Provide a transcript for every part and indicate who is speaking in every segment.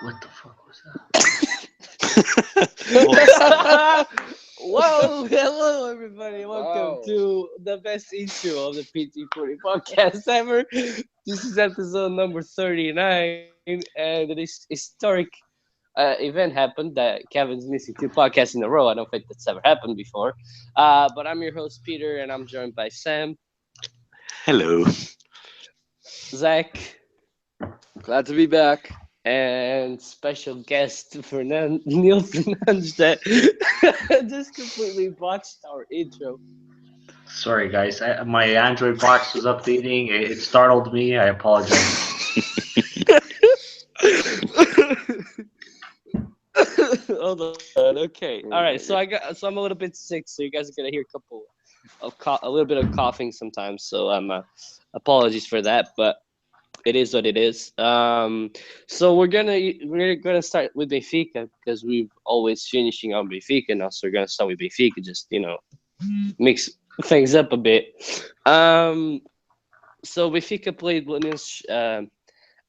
Speaker 1: What the fuck was
Speaker 2: Whoa, hello everybody. Welcome
Speaker 3: Wow.
Speaker 2: to the best intro of the PTFooty podcast ever. This is episode number 39, and this historic event happened that Kevin's missing two podcasts in a row. I don't think that's ever happened before. But I'm your host, Peter, and I'm joined by Sam,
Speaker 1: Hello.
Speaker 2: Zach,
Speaker 3: Glad to be back.
Speaker 2: and special guest Neil Fernandez that just completely botched our intro.
Speaker 1: Sorry, guys. My Android box was updating. It startled me. I apologize.
Speaker 2: Hold on. Okay. All right. So I'm a little bit sick, so you guys are gonna hear a couple of a little bit of coughing sometimes. So apologies for that, but it is what it is. So we're gonna start with Benfica because we've always finishing on Benfica now. So we're gonna start with Benfica, just mix things up a bit. So Benfica played Belenenses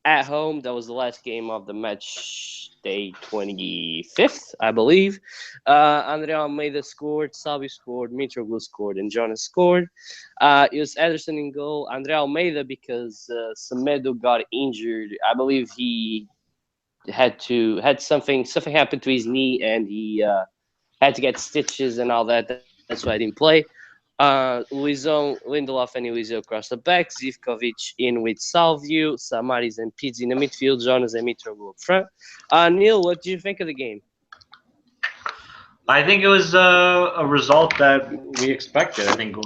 Speaker 2: at home. That was the last game of the match day 25th, I believe. Andre Almeida scored, Salvi scored, Mitroglou scored, and Jonas scored. It was Ederson in goal. Andre Almeida, because Semedo got injured. I believe he had something happen to his knee, and he had to get stitches and all that. That's why I didn't play. Luizão, Lindelof and Eliseu across the back, Zivkovic in with Salvio, Samaris and Pizzi in the midfield, Jonas and Mitroglou up front. Neil, what do you think of the game?
Speaker 1: I think it was a result that we expected. I think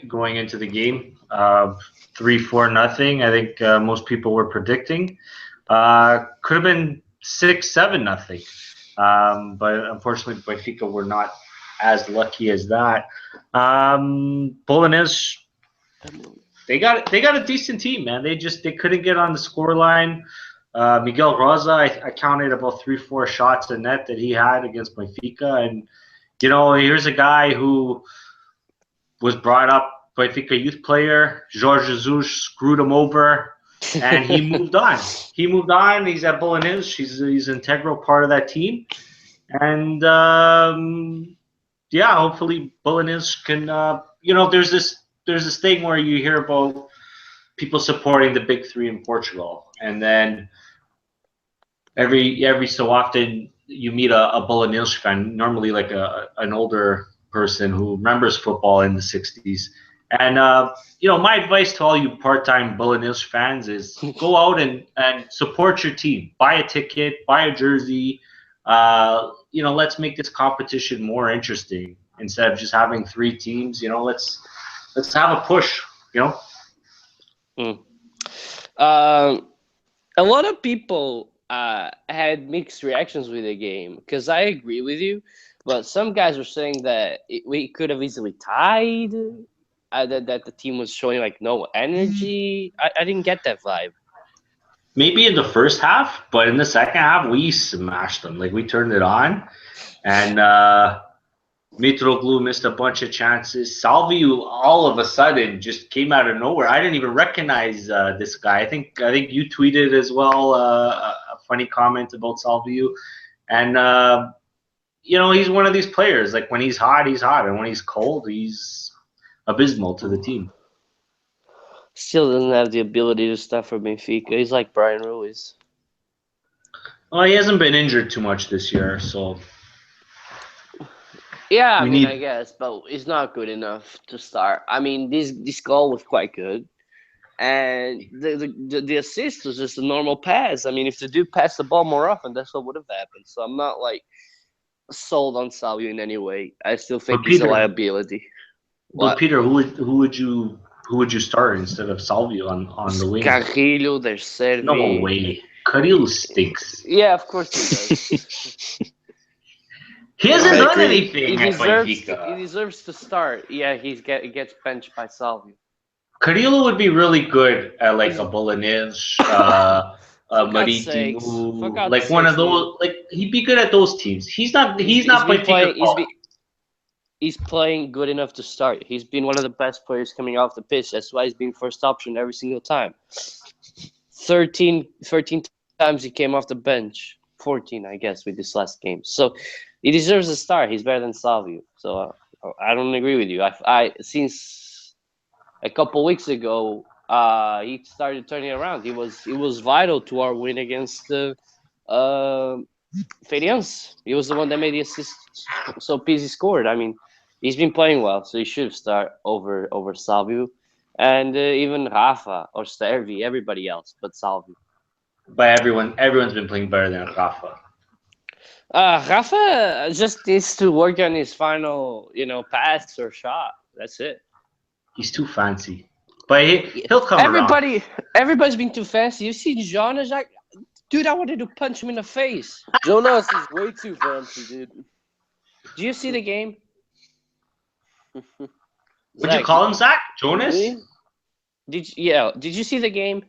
Speaker 1: going into the game, 3-4 nothing. I think most people were predicting. Could have been 6-7 nothing. But unfortunately, Benfica were not as lucky as that. Belenenses, they got a decent team, man. They couldn't get on the score line. Miguel Rosa, I counted about 3-4 shots in net that he had against Benfica, and here's a guy who was brought up Benfica youth player. Jorge Jesus screwed him over, and he moved on. He's at Belenenses. He's an integral part of that team, and yeah, hopefully Belenenses can. There's this thing where you hear about people supporting the big three in Portugal, and then every so often you meet a Belenenses fan, normally like an older person who remembers football in the '60s. And my advice to all you part-time Belenenses fans is go out and support your team. Buy a ticket, buy a jersey. Let's make this competition more interesting instead of just having three teams. Let's have a push.
Speaker 2: A lot of people had mixed reactions with the game because I agree with you, but some guys were saying that we could have easily tied. That the team was showing like no energy. I didn't get that vibe.
Speaker 1: Maybe in the first half, but in the second half, we smashed them. Like, we turned it on, and Mitroglou missed a bunch of chances. Salvio all of a sudden just came out of nowhere. I didn't even recognize this guy. I think you tweeted as well a funny comment about Salvio, and he's one of these players. Like, when he's hot, and when he's cold, he's abysmal to the team.
Speaker 2: Still doesn't have the ability to start for Benfica. He's like Brian Ruiz.
Speaker 1: Well, he hasn't been injured too much this year, so
Speaker 2: yeah, I guess, but it's not good enough to start. I mean, this goal was quite good, and the assist was just a normal pass. I mean, if the dude passed the ball more often, that's what would have happened. So I'm not like sold on Salvio in any way. I still think he's a liability.
Speaker 1: But Peter, who would you start instead of Salvio on the wing?
Speaker 2: Carrillo, there's Servi.
Speaker 1: No way. Carrillo stinks.
Speaker 2: Yeah, of course he does.
Speaker 1: He hasn't done anything at Benfica.
Speaker 2: He deserves to start. Yeah, he gets benched by Salvio.
Speaker 1: Carrillo would be really good at like a Belenenses, Marítimo, like one of those. Like, he'd be good at those teams. He's not Benfica.
Speaker 2: He's playing good enough to start. He's been one of the best players coming off the pitch. That's why he's been first option every single time. 13 times he came off the bench. 14, I guess, with this last game. So he deserves a start. He's better than Savio. So I don't agree with you. I since a couple weeks ago, he started turning around. He was vital to our win against the Feirense. He was the one that made the assist. So Pizzi scored. I mean, he's been playing well, so he should have started over Salvio, and even Rafa or Stervi, everybody else, but Salvio.
Speaker 1: But everyone's been playing better than Rafa.
Speaker 2: Rafa just needs to work on his final, pass or shot. That's it.
Speaker 1: He's too fancy, but he'll come around.
Speaker 2: Everybody's been too fancy. You see Jonas, dude, I wanted to punch him in the face.
Speaker 3: Jonas is way too fancy, dude.
Speaker 2: Do you see the game?
Speaker 1: Would you call him Zach? Jonas?
Speaker 2: Did you see the game?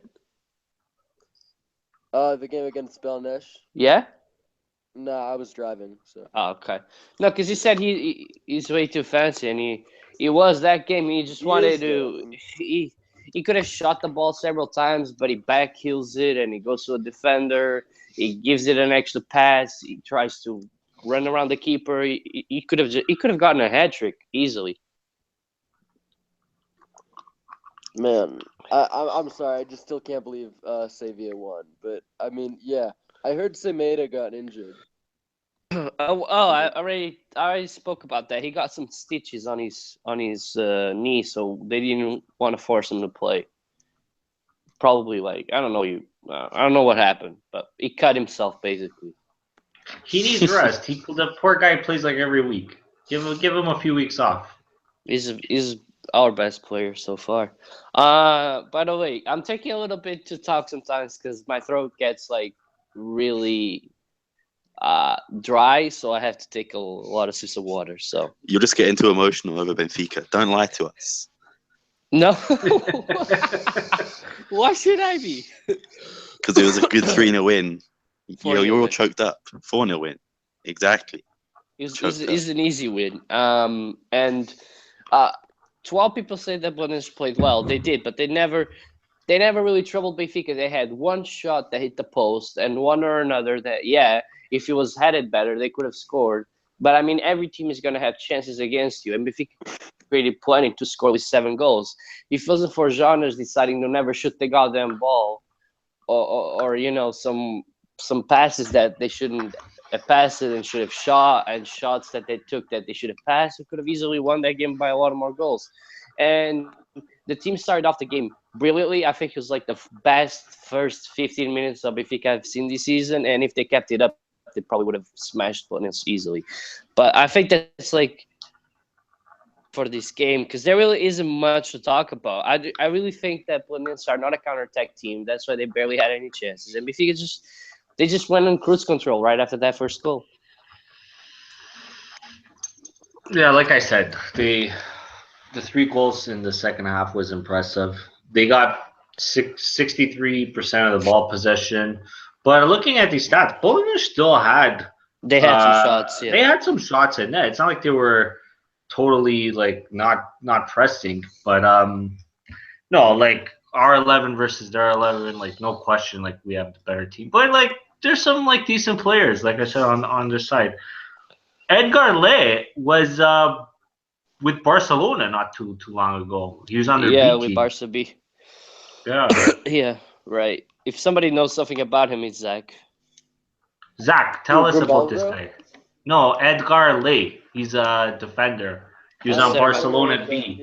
Speaker 3: The game against Belnesh?
Speaker 2: Yeah?
Speaker 3: No, I was driving, so.
Speaker 2: Oh, okay. No, because he said he's way too fancy, and he was that game. He just wanted to. He could have shot the ball several times, but he back heels it, and he goes to a defender. He gives it an extra pass. He tries to run around the keeper. He could have gotten a hat trick easily.
Speaker 3: Man, I'm sorry. I just still can't believe Savia won. But I mean, yeah, I heard Semedo got injured.
Speaker 2: I already spoke about that. He got some stitches on his knee, so they didn't want to force him to play. Probably I don't know what happened, but he cut himself basically.
Speaker 1: He needs rest. The poor guy plays every week. Give him a few weeks off.
Speaker 2: He's our best player so far. By the way, I'm taking a little bit to talk sometimes because my throat gets really dry, so I have to take a lot of sips of water. So
Speaker 4: you'll just get too emotional over Benfica. Don't lie to us.
Speaker 2: No. Why should I be?
Speaker 4: Because it was a good 3-0 win. You're all choked up. 4-0 win. Exactly.
Speaker 2: It's an easy win. And 12 people say that Belenenses played well. They did, but they never really troubled Benfica. They had one shot that hit the post and one or another that, if it was headed better, they could have scored. But, I mean, every team is going to have chances against you. And Benfica created plenty to score with 7 goals. If it wasn't for Jonas deciding to never shoot the goddamn ball or some passes that they shouldn't have passed and should have shot, and shots that they took that they should have passed, we could have easily won that game by a lot more goals. And the team started off the game brilliantly. I think it was the best first 15 minutes of Benfica I've seen this season. And if they kept it up, they probably would have smashed Belenenses easily. But I think that's for this game, because there really isn't much to talk about. I really think that Belenenses are not a counterattack team. That's why they barely had any chances. And Benfica just went on cruise control right after that first goal.
Speaker 1: Yeah, like I said, the 3 goals in the second half was impressive. They got 63% of the ball possession. But looking at these stats, Belenenses still had...
Speaker 2: They had some shots, yeah.
Speaker 1: They had some shots in net. It's not like they were totally, not pressing. But, no, our 11 versus their 11, no question, we have the better team. But, there's some, decent players, like I said, on their side. Edgar Le was with Barcelona not too long ago. He was on their B team.
Speaker 2: With Barca B.
Speaker 1: Yeah.
Speaker 2: Yeah, right. If somebody knows something about him, it's Zach.
Speaker 1: Zach, tell us about this guy. No, Edgar Le. He's a defender. He was on Barcelona B.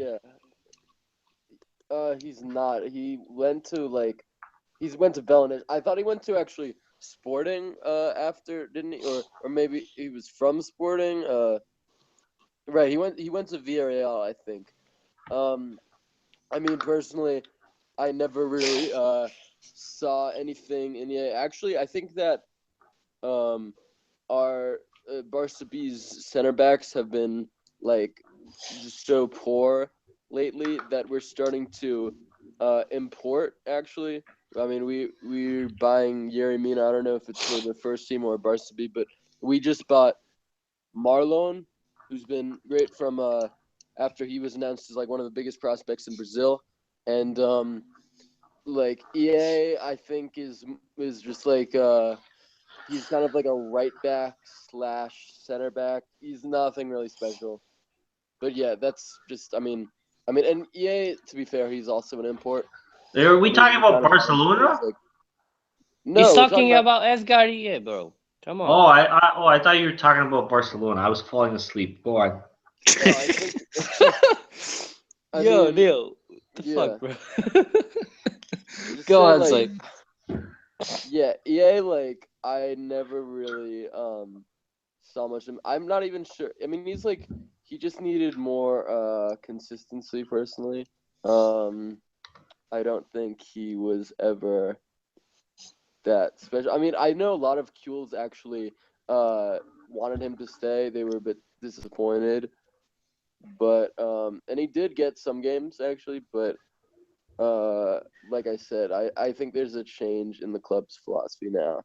Speaker 3: Yeah. He's not. He went to Belenenses. I thought he went to actually Sporting after, didn't he? Or maybe he was from Sporting. Right. He went to Villarreal, I think. I mean, personally, I never really saw anything in it. Actually, I think that our Barca B's center backs have been just so poor lately that we're starting to import. Actually, I mean, we're buying Yerry Mina. I don't know if it's for the first team or Barca B, but we just bought Marlon, who's been great from after he was announced as one of the biggest prospects in Brazil. And EA, I think is just He's kind of like a right back / center back. He's nothing really special. But yeah, that's just and EA, to be fair, he's also an import.
Speaker 1: Are we talking about Barcelona?
Speaker 3: No,
Speaker 2: He's
Speaker 3: we're
Speaker 2: talking about Edgar Ie, bro. Come on.
Speaker 1: Oh, I thought you were talking about Barcelona. I was falling asleep. Go on.
Speaker 2: Yo, Neil. What the fuck, bro? Go on, like,
Speaker 3: yeah, EA, like, I never really saw much of him. I'm not even sure. I mean, he's like, he just needed more consistency, personally. I don't think he was ever that special. I mean, I know a lot of Kules actually wanted him to stay. They were a bit disappointed. But and he did get some games actually, but like I said, I think there's a change in the club's philosophy now.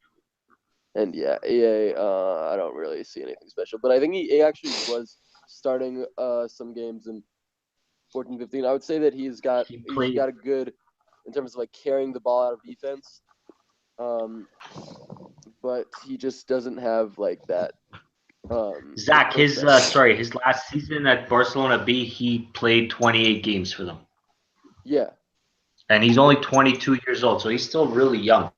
Speaker 3: And yeah, EA, I don't really see anything special. But I think he actually was starting some games in 14-15. I would say that he's got a good in terms of like carrying the ball out of defense. But he just doesn't have like that.
Speaker 1: Zach, his last season at Barcelona B, he played 28 games for them.
Speaker 3: Yeah.
Speaker 1: And he's only 22 years old, so he's still really young.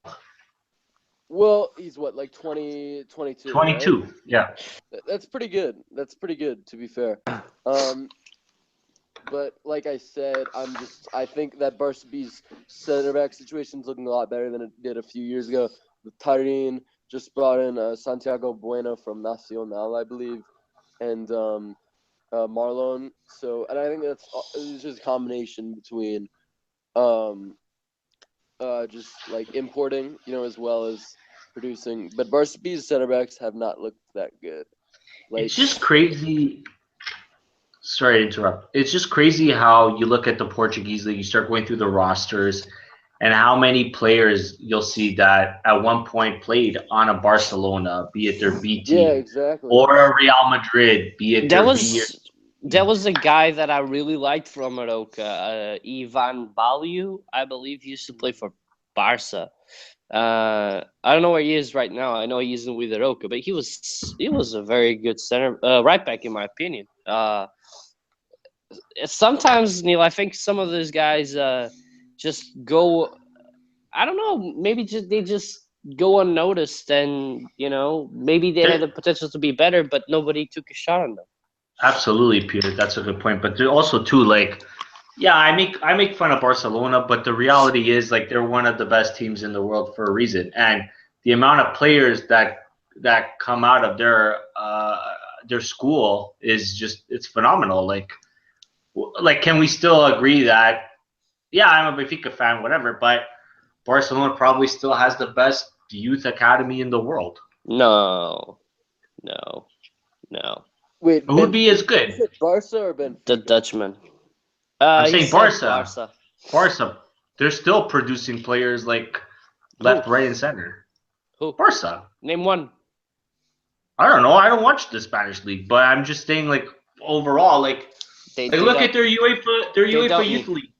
Speaker 3: Well, he's what, like 20, 22?
Speaker 1: 22, right? Yeah.
Speaker 3: That's pretty good. That's pretty good, to be fair. But like I said, I think that Barca B's center back situation is looking a lot better than it did a few years ago. With Tyrion just brought in Santiago Bueno from Nacional, I believe, and Marlon. So, and I think it's just a combination between just like importing, as well as producing. But Barca B's center backs have not looked that good.
Speaker 1: It's just crazy. Sorry to interrupt. It's just crazy how you look at the Portuguese league, you start going through the rosters, and how many players you'll see that at one point played on a Barcelona, be it their B team,
Speaker 3: exactly,
Speaker 1: or a Real Madrid, be it
Speaker 2: that was a guy that I really liked from Morocco, Ivan Baliu, I believe he used to play for Barca. I don't know where he is right now. I know he isn't with Morocco, but he was a very good center right back in my opinion. Sometimes, Neil, I think some of those guys just go. I don't know. Maybe they just go unnoticed, and maybe they had the potential to be better, but nobody took a shot on them.
Speaker 1: Absolutely, Peter. That's a good point. But also too, like, yeah, I make fun of Barcelona, but the reality is, like, they're one of the best teams in the world for a reason, and the amount of players that come out of their school is it's phenomenal. Like, can we still agree that, yeah, I'm a Benfica fan, whatever, but Barcelona probably still has the best youth academy in the world?
Speaker 2: No.
Speaker 3: Wait,
Speaker 1: who would be as good?
Speaker 3: Is it Barca or Benfica?
Speaker 2: The Dutchman.
Speaker 1: I'm saying Barca. Barca. They're still producing players like left, right, and center.
Speaker 2: Who?
Speaker 1: Barca.
Speaker 2: Name one.
Speaker 1: I don't know. I don't watch the Spanish league, but I'm just saying, like, overall, like, look at their UEFA youth league.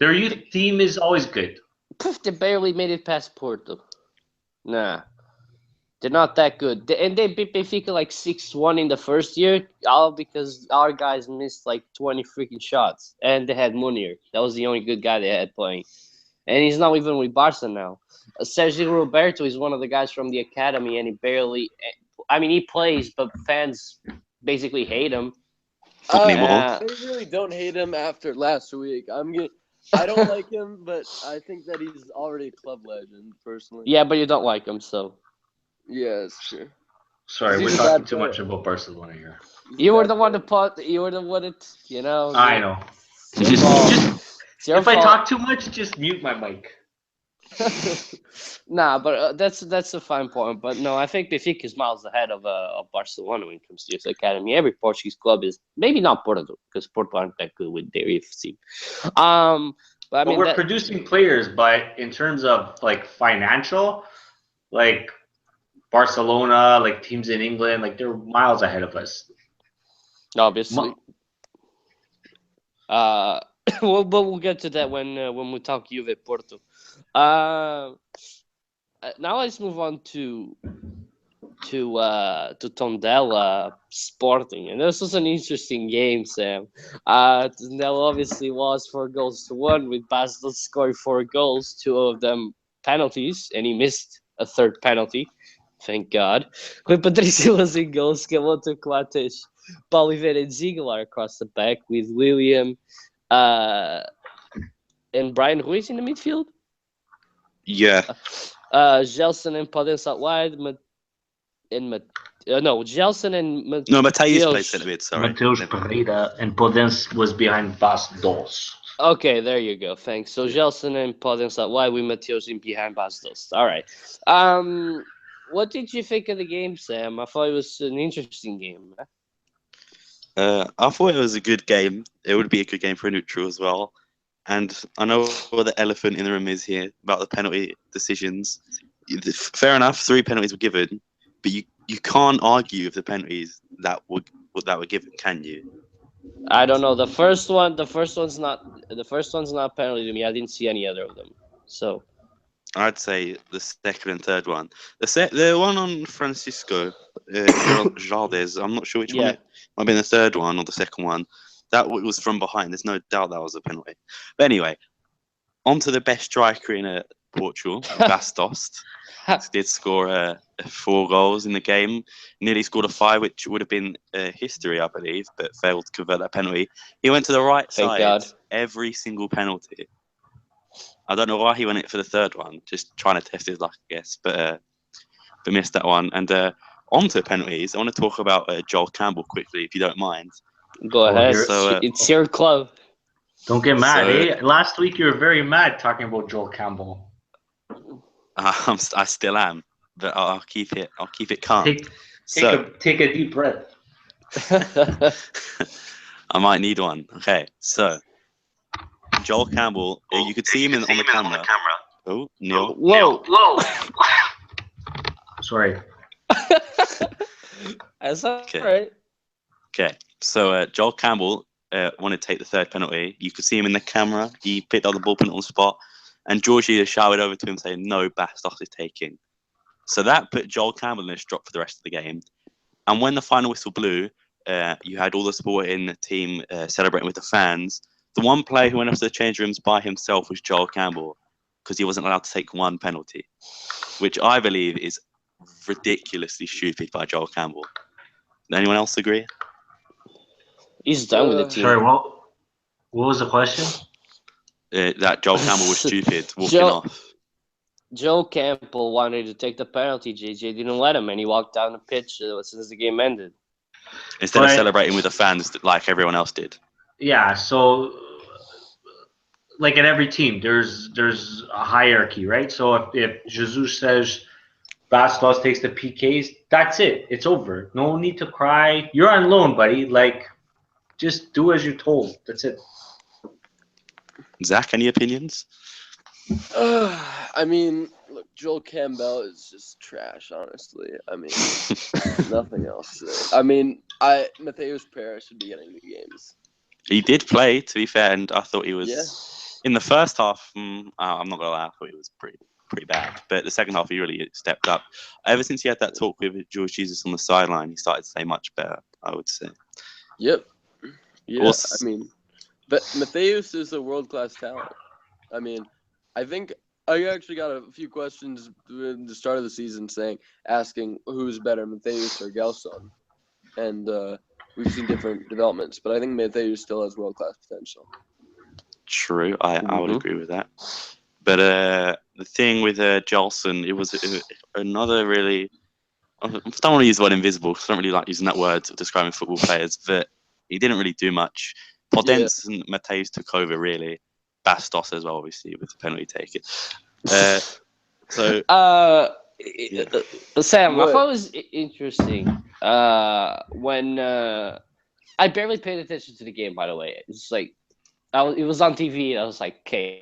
Speaker 1: Their youth team is always good.
Speaker 2: They barely made it past Porto. Nah. They're not that good. And they beat Benfica like 6-1 in the first year, all because our guys missed like 20 freaking shots. And they had Munir. That was the only good guy they had playing. And he's not even with Barca now. Sergio Roberto is one of the guys from the academy, and he plays, but fans basically hate him.
Speaker 3: I really don't hate him after last week. I don't like him, but I think that he's already a club legend, personally.
Speaker 2: Yeah, but you don't like him, so.
Speaker 3: Yeah, it's true.
Speaker 1: Sorry, we're talking too much about Barcelona here.
Speaker 2: You were the one that,
Speaker 1: I know. If I talk too much, just mute my mic.
Speaker 2: Nah, but that's a fine point. But no, I think Benfica is miles ahead of Barcelona when it comes to youth academy. Every Portuguese club is, maybe not Porto, because Porto aren't that good with their FC. But
Speaker 1: we're producing players, but in terms of like financial, like Barcelona, like teams in England, like they're miles ahead of us.
Speaker 2: Obviously. But we'll get to that when we talk Juve Porto. Now let's move on to Tondela Sporting, and this was an interesting game, Sam. Tondela obviously lost 4-1 with Bastos scoring 4 goals, 2 of them penalties, and he missed a third penalty. Thank God. With Patricio was in goals, Camoto Coates, Pauliveira, and Ziegler across the back, with William and Brian Ruiz in the midfield.
Speaker 4: Yeah.
Speaker 2: Gelson and Podence out wide, Gelson and
Speaker 4: No, Mateus played centre mid. Sorry.
Speaker 1: Mateus Pereira and Podence was behind Bastos.
Speaker 2: Okay, there you go. Thanks. So Gelson and Podence out wide with Mateus in behind Bastos. All right. What did you think of the game, Sam? I thought it was an interesting game.
Speaker 4: I thought it was a good game. It would be a good game for a neutral as well. And I know what the elephant in the room is here about the penalty decisions. Fair enough, 3 penalties were given, but you can't argue with the penalties that were given, can you?
Speaker 2: I don't know. The first one's not penalty to me. I didn't see any other of them. So
Speaker 4: I'd say the second and third one. The one on Francisco Jaldes, I'm not sure which one. It might have been the third one or the second one. That was from behind. There's no doubt that was a penalty. But anyway, on to the best striker in Portugal, Bastos. Did score 4 goals in the game. Nearly scored a 5, which would have been history, I believe, but failed to convert that penalty. He went to the right side
Speaker 2: God.
Speaker 4: every single penalty. I don't know why he went it for the third one, just trying to test his luck, I guess, but missed that one. And on to penalties, I want to talk about Joel Campbell quickly, if you don't mind.
Speaker 2: Go ahead.
Speaker 4: So,
Speaker 2: it's your club.
Speaker 1: Don't get mad, eh? Last week you were very mad talking about Joel Campbell.
Speaker 4: I still am, but I'll keep it calm.
Speaker 1: Take a deep breath.
Speaker 4: I might need one. Okay, so Joel Campbell, you could see him on the camera. Oh, Neil.
Speaker 2: Whoa.
Speaker 1: Sorry.
Speaker 2: That's all right.
Speaker 4: Okay, so Joel Campbell wanted to take the third penalty. You could see him in the camera. He picked up the ball, put it on the spot, and Georgie shouted over to him saying, "No, Bastos is taking." So that put Joel Campbell in a drop for the rest of the game. And when the final whistle blew, you had all the support in the team celebrating with the fans. The one player who went up to the change rooms by himself was Joel Campbell, because he wasn't allowed to take 1 penalty, which I believe is ridiculously stupid by Joel Campbell. Does anyone else agree?
Speaker 2: He's done with the team.
Speaker 1: Sorry, what was the question?
Speaker 4: That Joel Campbell was stupid walking off.
Speaker 2: Joel Campbell wanted to take the penalty. JJ didn't let him, and he walked down the pitch as soon as the game ended.
Speaker 4: Instead of celebrating with the fans like everyone else did.
Speaker 1: Yeah, so like in every team, there's a hierarchy, right? So if Jesus says Bastos takes the PKs, that's it. It's over. No need to cry. You're on loan, buddy. Like, just do as you're told. That's it.
Speaker 4: Zach, any opinions?
Speaker 3: I mean, look, Joel Campbell is just trash, honestly. I mean, nothing else to say. I mean, Mateus Pereira should be getting the games.
Speaker 4: He did play, to be fair, and I thought he was in the first half. I'm not gonna lie, I thought he was pretty bad, but the second half he really stepped up. Ever since he had that talk with George Jesus on the sideline, he started to play much better, I would say.
Speaker 3: Yep. Yeah. I mean, but Mateus is a world-class talent. I mean, I think I actually got a few questions at the start of the season asking who's better, Mateus or Gelson, and we've seen different developments, but I think Mateus still has world-class potential. True,
Speaker 4: I would agree with that. But the thing with Gelson, it was another really. I don't want to use the word invisible because I don't really like using that word describing football players, but he didn't really do much. Podence and Mateus took over, really. Bastos as well, obviously, with the penalty taken. Sam,
Speaker 2: I thought it was interesting when I barely paid attention to the game, by the way. It's like it was on TV, and I was like, okay.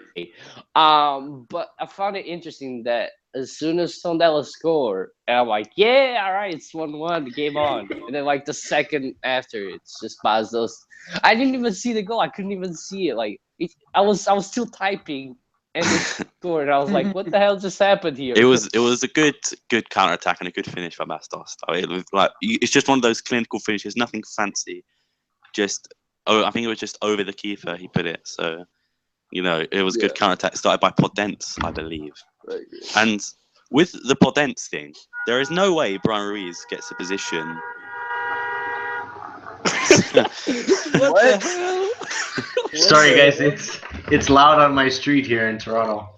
Speaker 2: But I found it interesting that as soon as Tondela scored, and I'm like, yeah, all right, it's 1-1, game on. And then like the second after, it's just Bastos. I didn't even see the goal. I couldn't even see it. Like I was still typing and they scored. I was like, what the hell just happened here?
Speaker 4: It was a good counter attack and a good finish by Bastos. It was like it's just one of those clinical finishes, nothing fancy. I think it was just over the keeper he put it. So it was good counter attack started by Podence, I believe.
Speaker 3: Right.
Speaker 4: And with the Podence thing, there is no way Brian Ruiz gets a position.
Speaker 2: What the hell?
Speaker 1: Sorry, guys. It's loud on my street here in Toronto.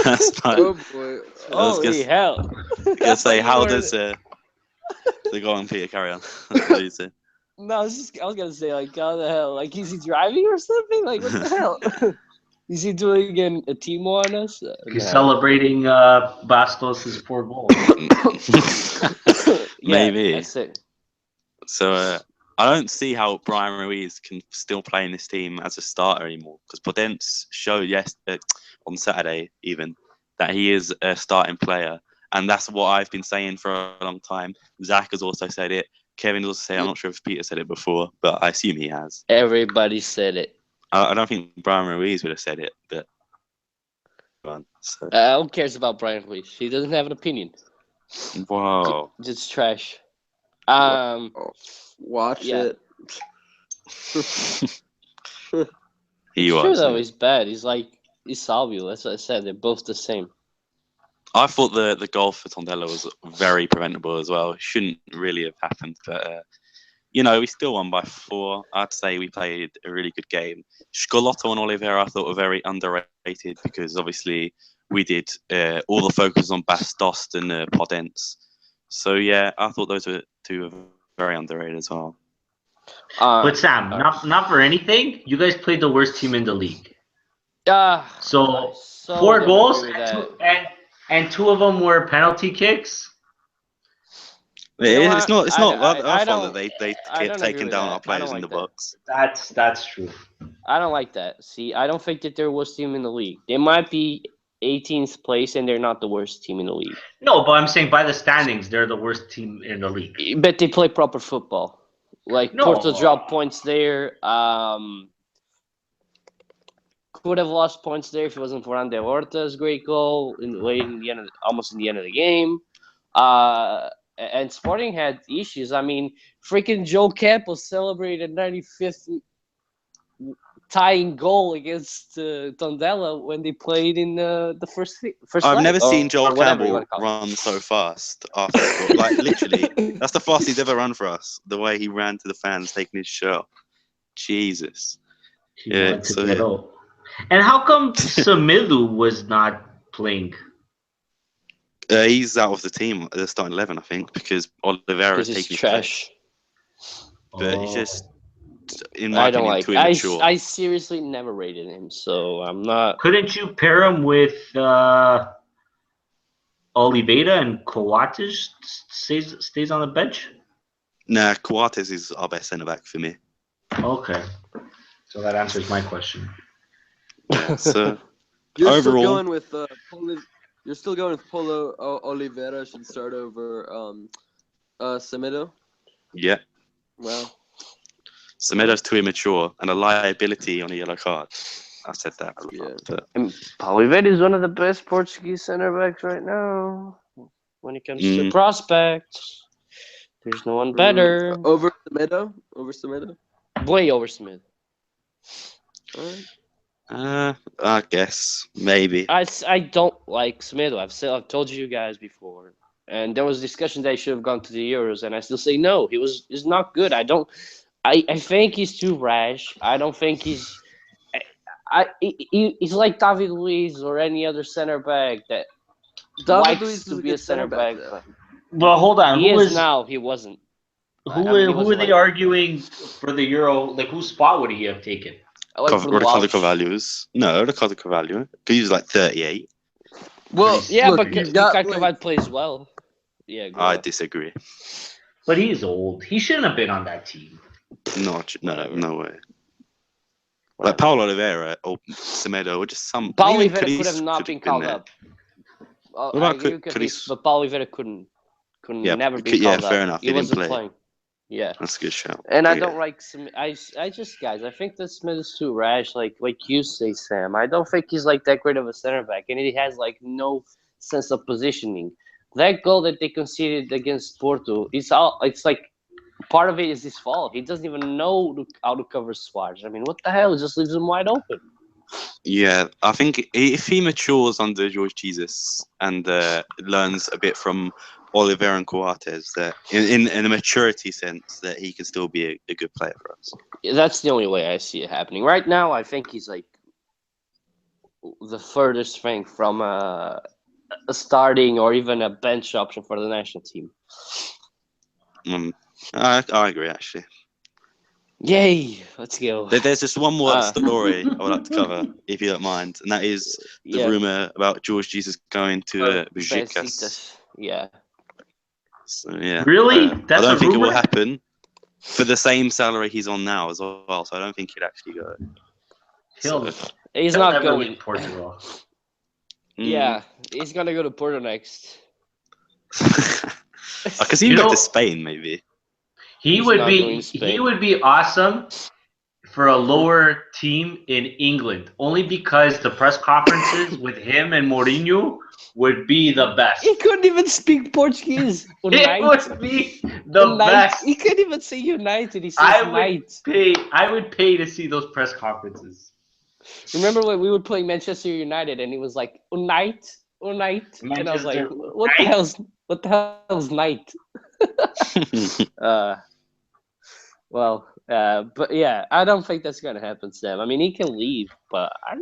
Speaker 4: That's fine.
Speaker 3: Oh boy.
Speaker 2: Holy hell!
Speaker 4: I was say, how does the go on, Peter? Carry on. What do you say?
Speaker 2: No, I was gonna say, like, how the hell? Like, is he driving or something? Like, what the hell? Is he doing a team on us?
Speaker 1: He's celebrating Bastos' 4 goals.
Speaker 4: Maybe.
Speaker 2: That's it.
Speaker 4: So I don't see how Brian Ruiz can still play in this team as a starter anymore, because Podence showed on Saturday even that he is a starting player, and that's what I've been saying for a long time. Zach has also said it. Kevin also said. I'm not sure if Peter said it before, but I assume he has.
Speaker 2: Everybody said it.
Speaker 4: I don't think Brian Ruiz would have said it, but so.
Speaker 2: Who cares about Brian Ruiz? He doesn't have an opinion.
Speaker 4: Wow.
Speaker 2: Just trash.
Speaker 3: Watch it.
Speaker 4: He was.
Speaker 2: True though, he's bad. He's Salvio. That's what I said. They're both the same.
Speaker 4: I thought the goal for Tondela was very preventable as well. It shouldn't really have happened, but we still won by 4. I'd say we played a really good game. Scalotto and Oliveira I thought were very underrated because obviously we did all the focus on Bastos and Podence. So yeah, I thought those two were very underrated as well.
Speaker 1: But Sam, not for anything, you guys played the worst team in the league. So 4 goals and 2 of them were penalty kicks.
Speaker 4: It's not our fault that they kept taking down our players in the box.
Speaker 1: That's true.
Speaker 2: I don't like that. See, I don't think that they're the worst team in the league. They might be 18th place, and they're not the worst team in the league.
Speaker 1: No, but I'm saying by the standings, they're the worst team in the league.
Speaker 2: But they play proper football. Like, Porto dropped points there. Could have lost points there if it wasn't for Ander Horta's great goal almost in the end of the game. And Sporting had issues. I mean, freaking Joe Campos celebrated 95th tying goal against Tondela when they played in the first
Speaker 4: I've
Speaker 2: leg.
Speaker 4: never seen Joel Campbell run so fast after like literally that's the fastest he's ever run for us, the way he ran to the fans taking his shirt off. Jesus.
Speaker 1: And how come Samilu was not playing?
Speaker 4: He's out of the team at the starting 11, I think, because Oliveira is taking
Speaker 2: trash.
Speaker 4: But he's just, in my opinion, too immature.
Speaker 2: I seriously never rated him, so I'm not.
Speaker 1: Couldn't you pair him with Oliveira and Coates stays on the bench?
Speaker 4: Nah, Coates is our best centre back for me.
Speaker 1: Okay, so that answers my question.
Speaker 4: So
Speaker 3: You're
Speaker 4: overall,
Speaker 3: still going with You're still going with Paulo Oliveira should start over Semedo?
Speaker 4: Yeah.
Speaker 3: Well,
Speaker 4: Semedo's too immature and a liability on a yellow card. I said that a lot.
Speaker 3: Yeah.
Speaker 2: And Oliveira is one of the best Portuguese center backs right now. When it comes to prospects, there's no one better.
Speaker 3: Over Semedo? Over Semedo?
Speaker 2: Way over Smith.
Speaker 3: All right.
Speaker 4: I guess maybe.
Speaker 2: I don't like Semedo. I've told you guys before, and there was discussion that he should have gone to the Euros, and I still say no. He's not good. I think he's too rash. I don't think he's like David Luiz or any other center back that likes to be a center back.
Speaker 1: Well, hold on.
Speaker 2: He is now. He wasn't.
Speaker 1: Who were they arguing for the Euro? Like, whose spot would he have taken?
Speaker 4: Ricardo Carvalho's. No, Ricardo Carvalho. Because he was like 38.
Speaker 3: Well,
Speaker 2: yeah,
Speaker 3: look,
Speaker 2: but Carvalho plays well. Yeah,
Speaker 4: I disagree.
Speaker 1: But he's old. He shouldn't have been on that team.
Speaker 4: No way. Like Paulo Oliveira or Semedo or just some.
Speaker 2: Paulo Oliveira could have not been called up.
Speaker 4: But
Speaker 2: Paulo Oliveira couldn't never be called up.
Speaker 4: Yeah, fair enough.
Speaker 2: He wasn't playing. Yeah.
Speaker 4: That's a good shout.
Speaker 2: And I
Speaker 4: Yeah.
Speaker 2: don't like some. I just guys. I think this Smith is too rash. Like you say, Sam. I don't think he's like that great of a center back, and he has like no sense of positioning. That goal that they conceded against Porto, it's like part of it is his fault. He doesn't even know how to cover Suarez. I mean, what the hell? It just leaves him wide open.
Speaker 4: Yeah, I think if he matures under George Jesus and learns a bit from Oliver and Coates, that in a maturity sense, that he can still be a good player for us.
Speaker 2: That's the only way I see it happening. Right now, I think he's like the furthest thing from a starting or even a bench option for the national team.
Speaker 4: I agree, actually.
Speaker 2: Yay! Let's go.
Speaker 4: There's just one more story I would like to cover, if you don't mind, and that is the rumor about George Jesus going to Besiktas.
Speaker 2: Yeah.
Speaker 4: So, yeah.
Speaker 1: Really? That's
Speaker 4: I don't
Speaker 1: a
Speaker 4: think it will
Speaker 1: rumor?
Speaker 4: happen for the same salary he's on now as well. So I don't think he'd actually go.
Speaker 2: He's
Speaker 1: he'll
Speaker 2: not
Speaker 1: never
Speaker 2: going.
Speaker 1: leave Portugal.
Speaker 2: Yeah, he's gonna go to Porto next.
Speaker 4: I can see him go to Spain, maybe.
Speaker 1: He would be awesome for a lower team in England, only because the press conferences with him and Mourinho would be the best.
Speaker 2: He couldn't even speak Portuguese.
Speaker 1: It would be the best.
Speaker 2: He couldn't even say United. He says night.
Speaker 1: I would pay to see those press conferences.
Speaker 2: Remember when we were playing Manchester United and he was like, night, and I was like, what the hell's night? But yeah, I don't think that's gonna happen, Sam. I mean, he can leave, but I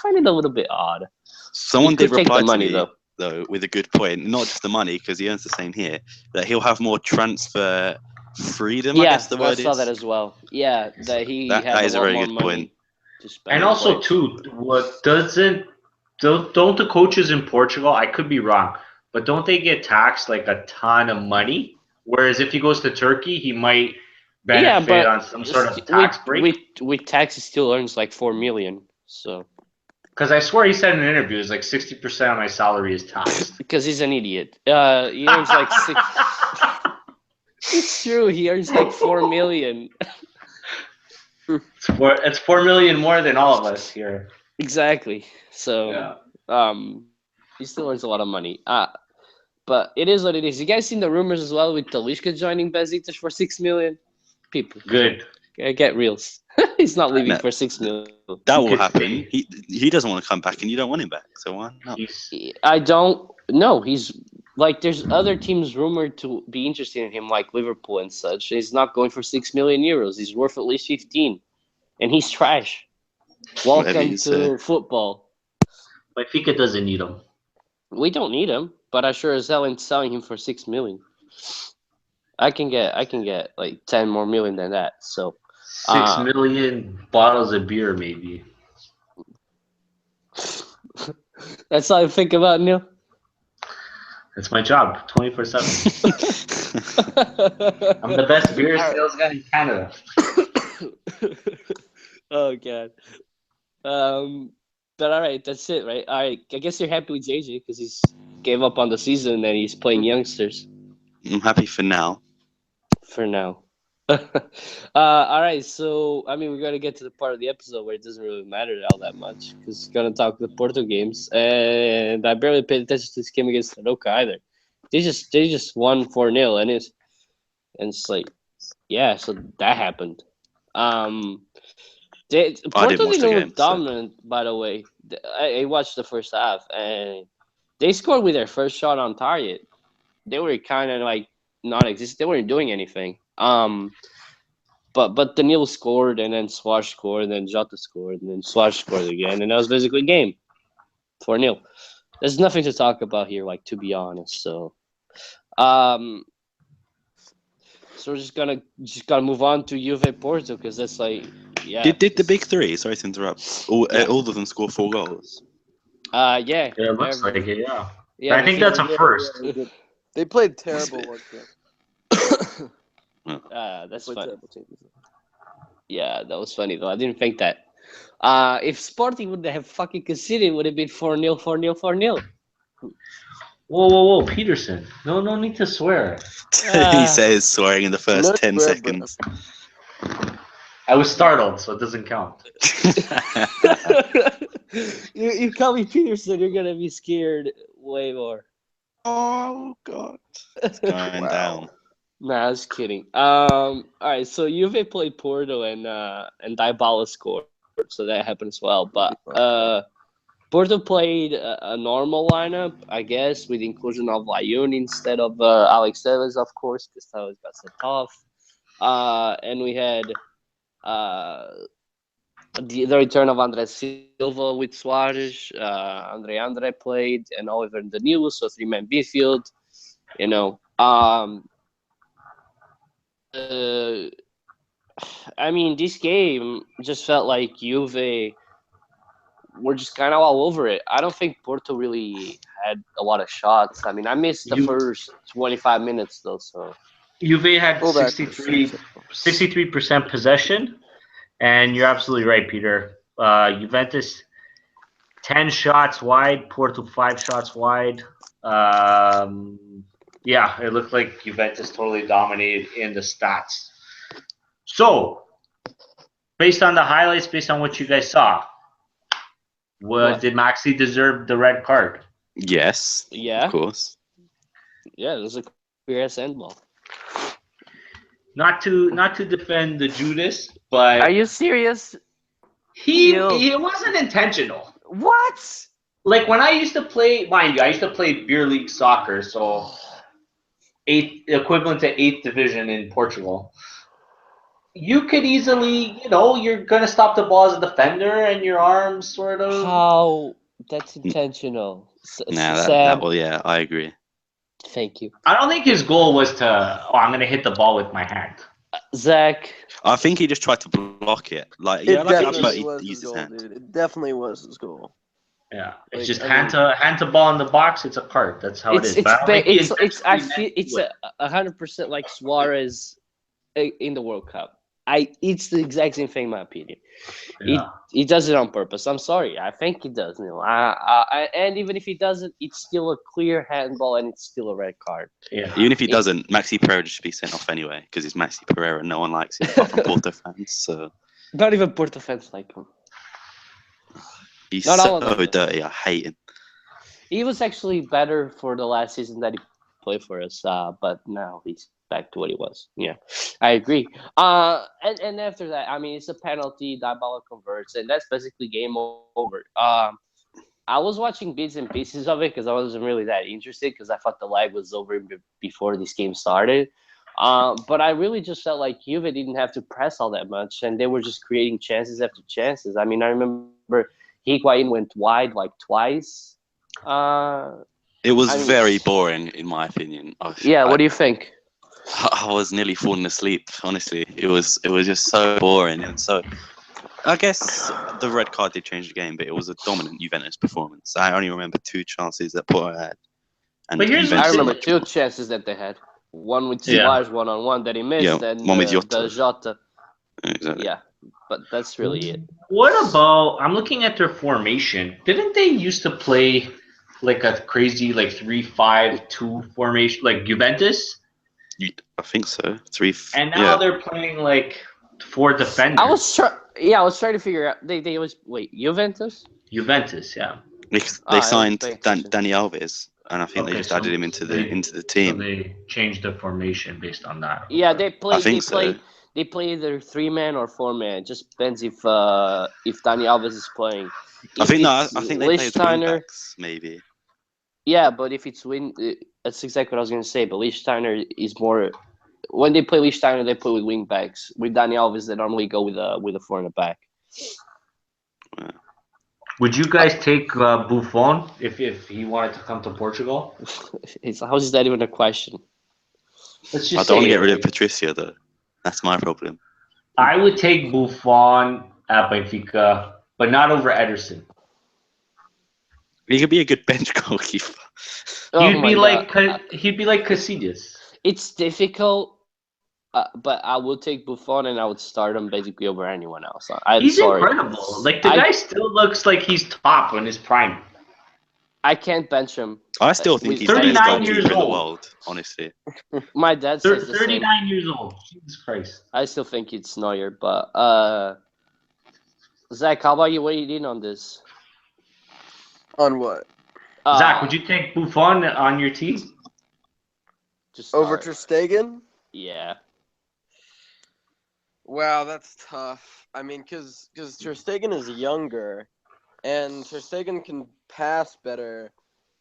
Speaker 2: find it a little bit odd.
Speaker 4: Someone did reply to me though with a good point. Not just the money, because he earns the same here. That he'll have more transfer freedom.
Speaker 2: Yeah,
Speaker 4: I guess the word
Speaker 2: I saw that as well. Yeah, that
Speaker 4: is a very good point.
Speaker 1: And also too, don't the coaches in Portugal? I could be wrong, but don't they get taxed like a ton of money? Whereas if he goes to Turkey, he might benefit on some sort of tax break.
Speaker 2: With tax, he still earns like 4 million. So,
Speaker 1: because I swear he said in an interview, it's like 60% of my salary is taxed.
Speaker 2: Because he's an idiot. He earns like 6. It's true. He earns like 4 million.
Speaker 1: It's 4 million more than all of us here.
Speaker 2: Exactly. So, he still earns a lot of money. But it is what it is. You guys seen the rumors as well with Talisca joining Besiktas for 6 million? People.
Speaker 1: Good.
Speaker 2: Get reals. He's not leaving for 6 million.
Speaker 4: That will happen. He doesn't want to come back, and you don't want him back. So why not?
Speaker 2: I don't know. He's like, there's other teams rumored to be interested in him, like Liverpool and such. He's not going for 6 million euros. He's worth at least 15, and he's trash. Welcome to football.
Speaker 1: Benfica doesn't need him.
Speaker 2: We don't need him, but I sure as hell ain't selling him for 6 million. I can get like 10 more million than that. So
Speaker 1: 6 million bottles of beer, maybe.
Speaker 2: That's all I think about, Neil.
Speaker 1: That's my job, 24/7. I'm the best beer sales guy in Canada.
Speaker 2: Oh god. But all right, that's it, right? All right, I guess you're happy with JJ because he's gave up on the season and he's playing youngsters.
Speaker 4: I'm happy for now.
Speaker 2: For now. All right, so I mean, we're gonna get to the part of the episode where it doesn't really matter all that much because we're gonna talk the Porto games, and I barely paid attention to this game against Tarouca either. They just won 4-0, and it's like, yeah, so that happened. Porto didn't look dominant, by the way. I watched the first half, and they scored with their first shot on target. They were kind of like non-existent. They weren't doing anything. But Daniel scored, and then Swash scored, and then Jota scored, and then Swash scored again, and that was basically game 4-0. There's nothing to talk about here, like, to be honest. So, so we're just gonna move on to Juve Porto because that's like, yeah.
Speaker 4: Did the big three? Sorry to interrupt. All of them score 4 goals.
Speaker 2: Yeah.
Speaker 1: Yeah, it looks like it. Yeah.
Speaker 2: Yeah,
Speaker 1: I think that's a first.
Speaker 3: They played terrible once.
Speaker 2: That's funny. Yeah, that was funny though. I didn't think that. If Sporting would have fucking conceded, it would have been 4-0, 4-0, 4-0.
Speaker 1: Whoa, Peterson. No need to swear.
Speaker 4: He says swearing in the first
Speaker 3: No
Speaker 4: 10
Speaker 3: swear,
Speaker 4: seconds.
Speaker 1: I was startled, so it doesn't count.
Speaker 2: you call me Peterson, you're gonna be scared way more.
Speaker 4: Oh, God. It's going down.
Speaker 2: Nah, I was kidding. All right, so Juve played Porto and Dybala scored, so that happened as well. But Porto played a normal lineup, I guess, with the inclusion of Layun instead of Alex Telles, of course, because Telles got sent off. And we had the return of Andre Silva with Suarez. Andre played, and Oliver Danilo, so three-man midfield. You know, I mean, this game just felt like Juve were just kind of all over it. I don't think Porto really had a lot of shots. I mean, I missed the first 25 minutes, though, so.
Speaker 1: Juve had
Speaker 3: Go back.
Speaker 1: 63% possession, and you're absolutely right, Peter. Juventus 10 shots wide, Porto 5 shots wide. Yeah, it looked like Juventus totally dominated in the stats. So, based on the highlights, based on what you guys saw, did Maxi deserve the red card?
Speaker 4: Yes.
Speaker 2: Yeah.
Speaker 4: Of course.
Speaker 2: Yeah, it was a clear ass handball.
Speaker 1: Not to defend the Judas, but
Speaker 2: Are you serious?
Speaker 1: it wasn't intentional.
Speaker 2: What?
Speaker 1: Like when I used to play, mind you, I used to play beer league soccer, so equivalent to 8th division in Portugal. You could easily, you're gonna stop the ball as a defender, and your arms sort of.
Speaker 2: How? That's intentional.
Speaker 4: Sam. Yeah, I agree.
Speaker 2: Thank you.
Speaker 1: I don't think his goal was to, I'm gonna hit the ball with my hand.
Speaker 2: Zach.
Speaker 4: I think he just tried to block it. Like,
Speaker 3: It
Speaker 4: like
Speaker 3: definitely was
Speaker 4: he
Speaker 3: his
Speaker 4: used his
Speaker 3: goal,
Speaker 4: hand.
Speaker 3: dude. It definitely was his goal.
Speaker 1: Yeah, it's
Speaker 3: Like,
Speaker 1: just
Speaker 3: I
Speaker 1: hand to ball in the box. It's a card. That's how it is.
Speaker 2: I feel it's 100% like Suarez in the World Cup. It's the exact same thing, in my opinion.
Speaker 1: Yeah.
Speaker 2: He does it on purpose. I'm sorry. I think he does. And even if he doesn't, it's still a clear handball and it's still a red card.
Speaker 1: Yeah.
Speaker 4: Even if he doesn't, Maxi Pereira should be sent off anyway because he's Maxi Pereira. No one likes him apart from Porto fans. So
Speaker 2: not even Porto fans like him.
Speaker 4: He's
Speaker 2: not
Speaker 4: so
Speaker 2: all of them.
Speaker 4: dirty. I hate him. He
Speaker 2: was actually better for the last season that he played for us, but now he's back to what he was. Yeah, I agree. And after that, I mean, it's a penalty. Dybala converts, and that's basically game over. I was watching bits and pieces of it because I wasn't really that interested because I thought the lag was over before this game started. But I really just felt like Juve didn't have to press all that much, and they were just creating chances after chances. I mean, I remember Higuain went wide like twice.
Speaker 4: It was very boring, in my opinion.
Speaker 2: What do you think?
Speaker 4: I was nearly falling asleep. Honestly, it was just so boring and so. I guess the red card did change the game, but it was a dominant Juventus performance. I only remember 2 chances that Porto had. And
Speaker 2: I remember 2 chances that they had. One with Suarez, 1-on-1 that he missed, and
Speaker 4: one with
Speaker 2: the Jota.
Speaker 4: Exactly.
Speaker 2: Yeah, but that's really it.
Speaker 1: What about? I'm looking at their formation. Didn't they used to play like a crazy 3-5-2 formation, like Juventus?
Speaker 4: I think so. 3.
Speaker 1: And now they're playing like 4 defenders.
Speaker 2: I was trying to figure out. They always Juventus.
Speaker 1: Juventus, yeah.
Speaker 4: They signed Dani Alves, and I think they just added him into the team.
Speaker 1: So they changed the formation based on that.
Speaker 2: Yeah, they play.
Speaker 4: I think
Speaker 2: They play either 3-man or 4-man. It just depends if Dani Alves is playing.
Speaker 4: I think they play wing-backs, maybe.
Speaker 2: Yeah, but if it's that's exactly what I was going to say. But Lichtsteiner is more. When they play Lichtsteiner, they play with wing backs. With Dani Alves, they normally go with a 4 in the back.
Speaker 4: Yeah.
Speaker 1: Would you guys take Buffon if he wanted to come to Portugal?
Speaker 2: How is that even a question?
Speaker 1: I
Speaker 4: don't want to get rid of Patricio, though. That's my problem.
Speaker 1: I would take Buffon at Benfica, but not over Ederson.
Speaker 4: He could be a good bench goalkeeper.
Speaker 1: He'd be like Casillas.
Speaker 2: It's difficult, but I would take Buffon and I would start him basically over anyone else.
Speaker 1: He's incredible. Like the guy still looks like he's top in his prime.
Speaker 2: I can't bench him.
Speaker 4: I still think
Speaker 2: With
Speaker 4: he's the best
Speaker 1: 39 years
Speaker 4: goalkeeper in the
Speaker 1: old.
Speaker 4: world, honestly.
Speaker 2: My dad says the same.
Speaker 1: 39 years old. Jesus Christ.
Speaker 2: I still think it's Neuer, but Zach, how about you? What are you doing on this?
Speaker 3: On what?
Speaker 1: Zach, would you take Buffon on your team?
Speaker 2: just
Speaker 3: Over
Speaker 2: start.
Speaker 3: Ter Stegen?
Speaker 2: Yeah.
Speaker 3: Wow, that's tough. I mean, because Ter Stegen is younger, and Ter Stegen can pass better.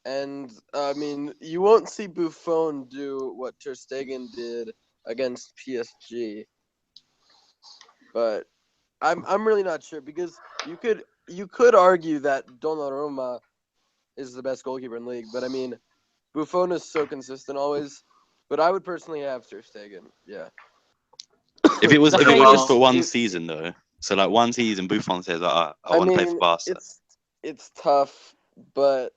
Speaker 3: And, I mean, you won't see Buffon do what Ter Stegen did against PSG. But I'm really not sure, because you could argue that Donnarumma is the best goalkeeper in the league. But, I mean, Buffon is so consistent always. But I would personally have Ter Stegen, yeah.
Speaker 4: If it was
Speaker 2: The
Speaker 4: if it
Speaker 2: thing
Speaker 4: was
Speaker 2: is,
Speaker 4: just for one
Speaker 2: you-
Speaker 4: season though, so like one season, Buffon says, I want to play for Barca.
Speaker 3: It's tough, but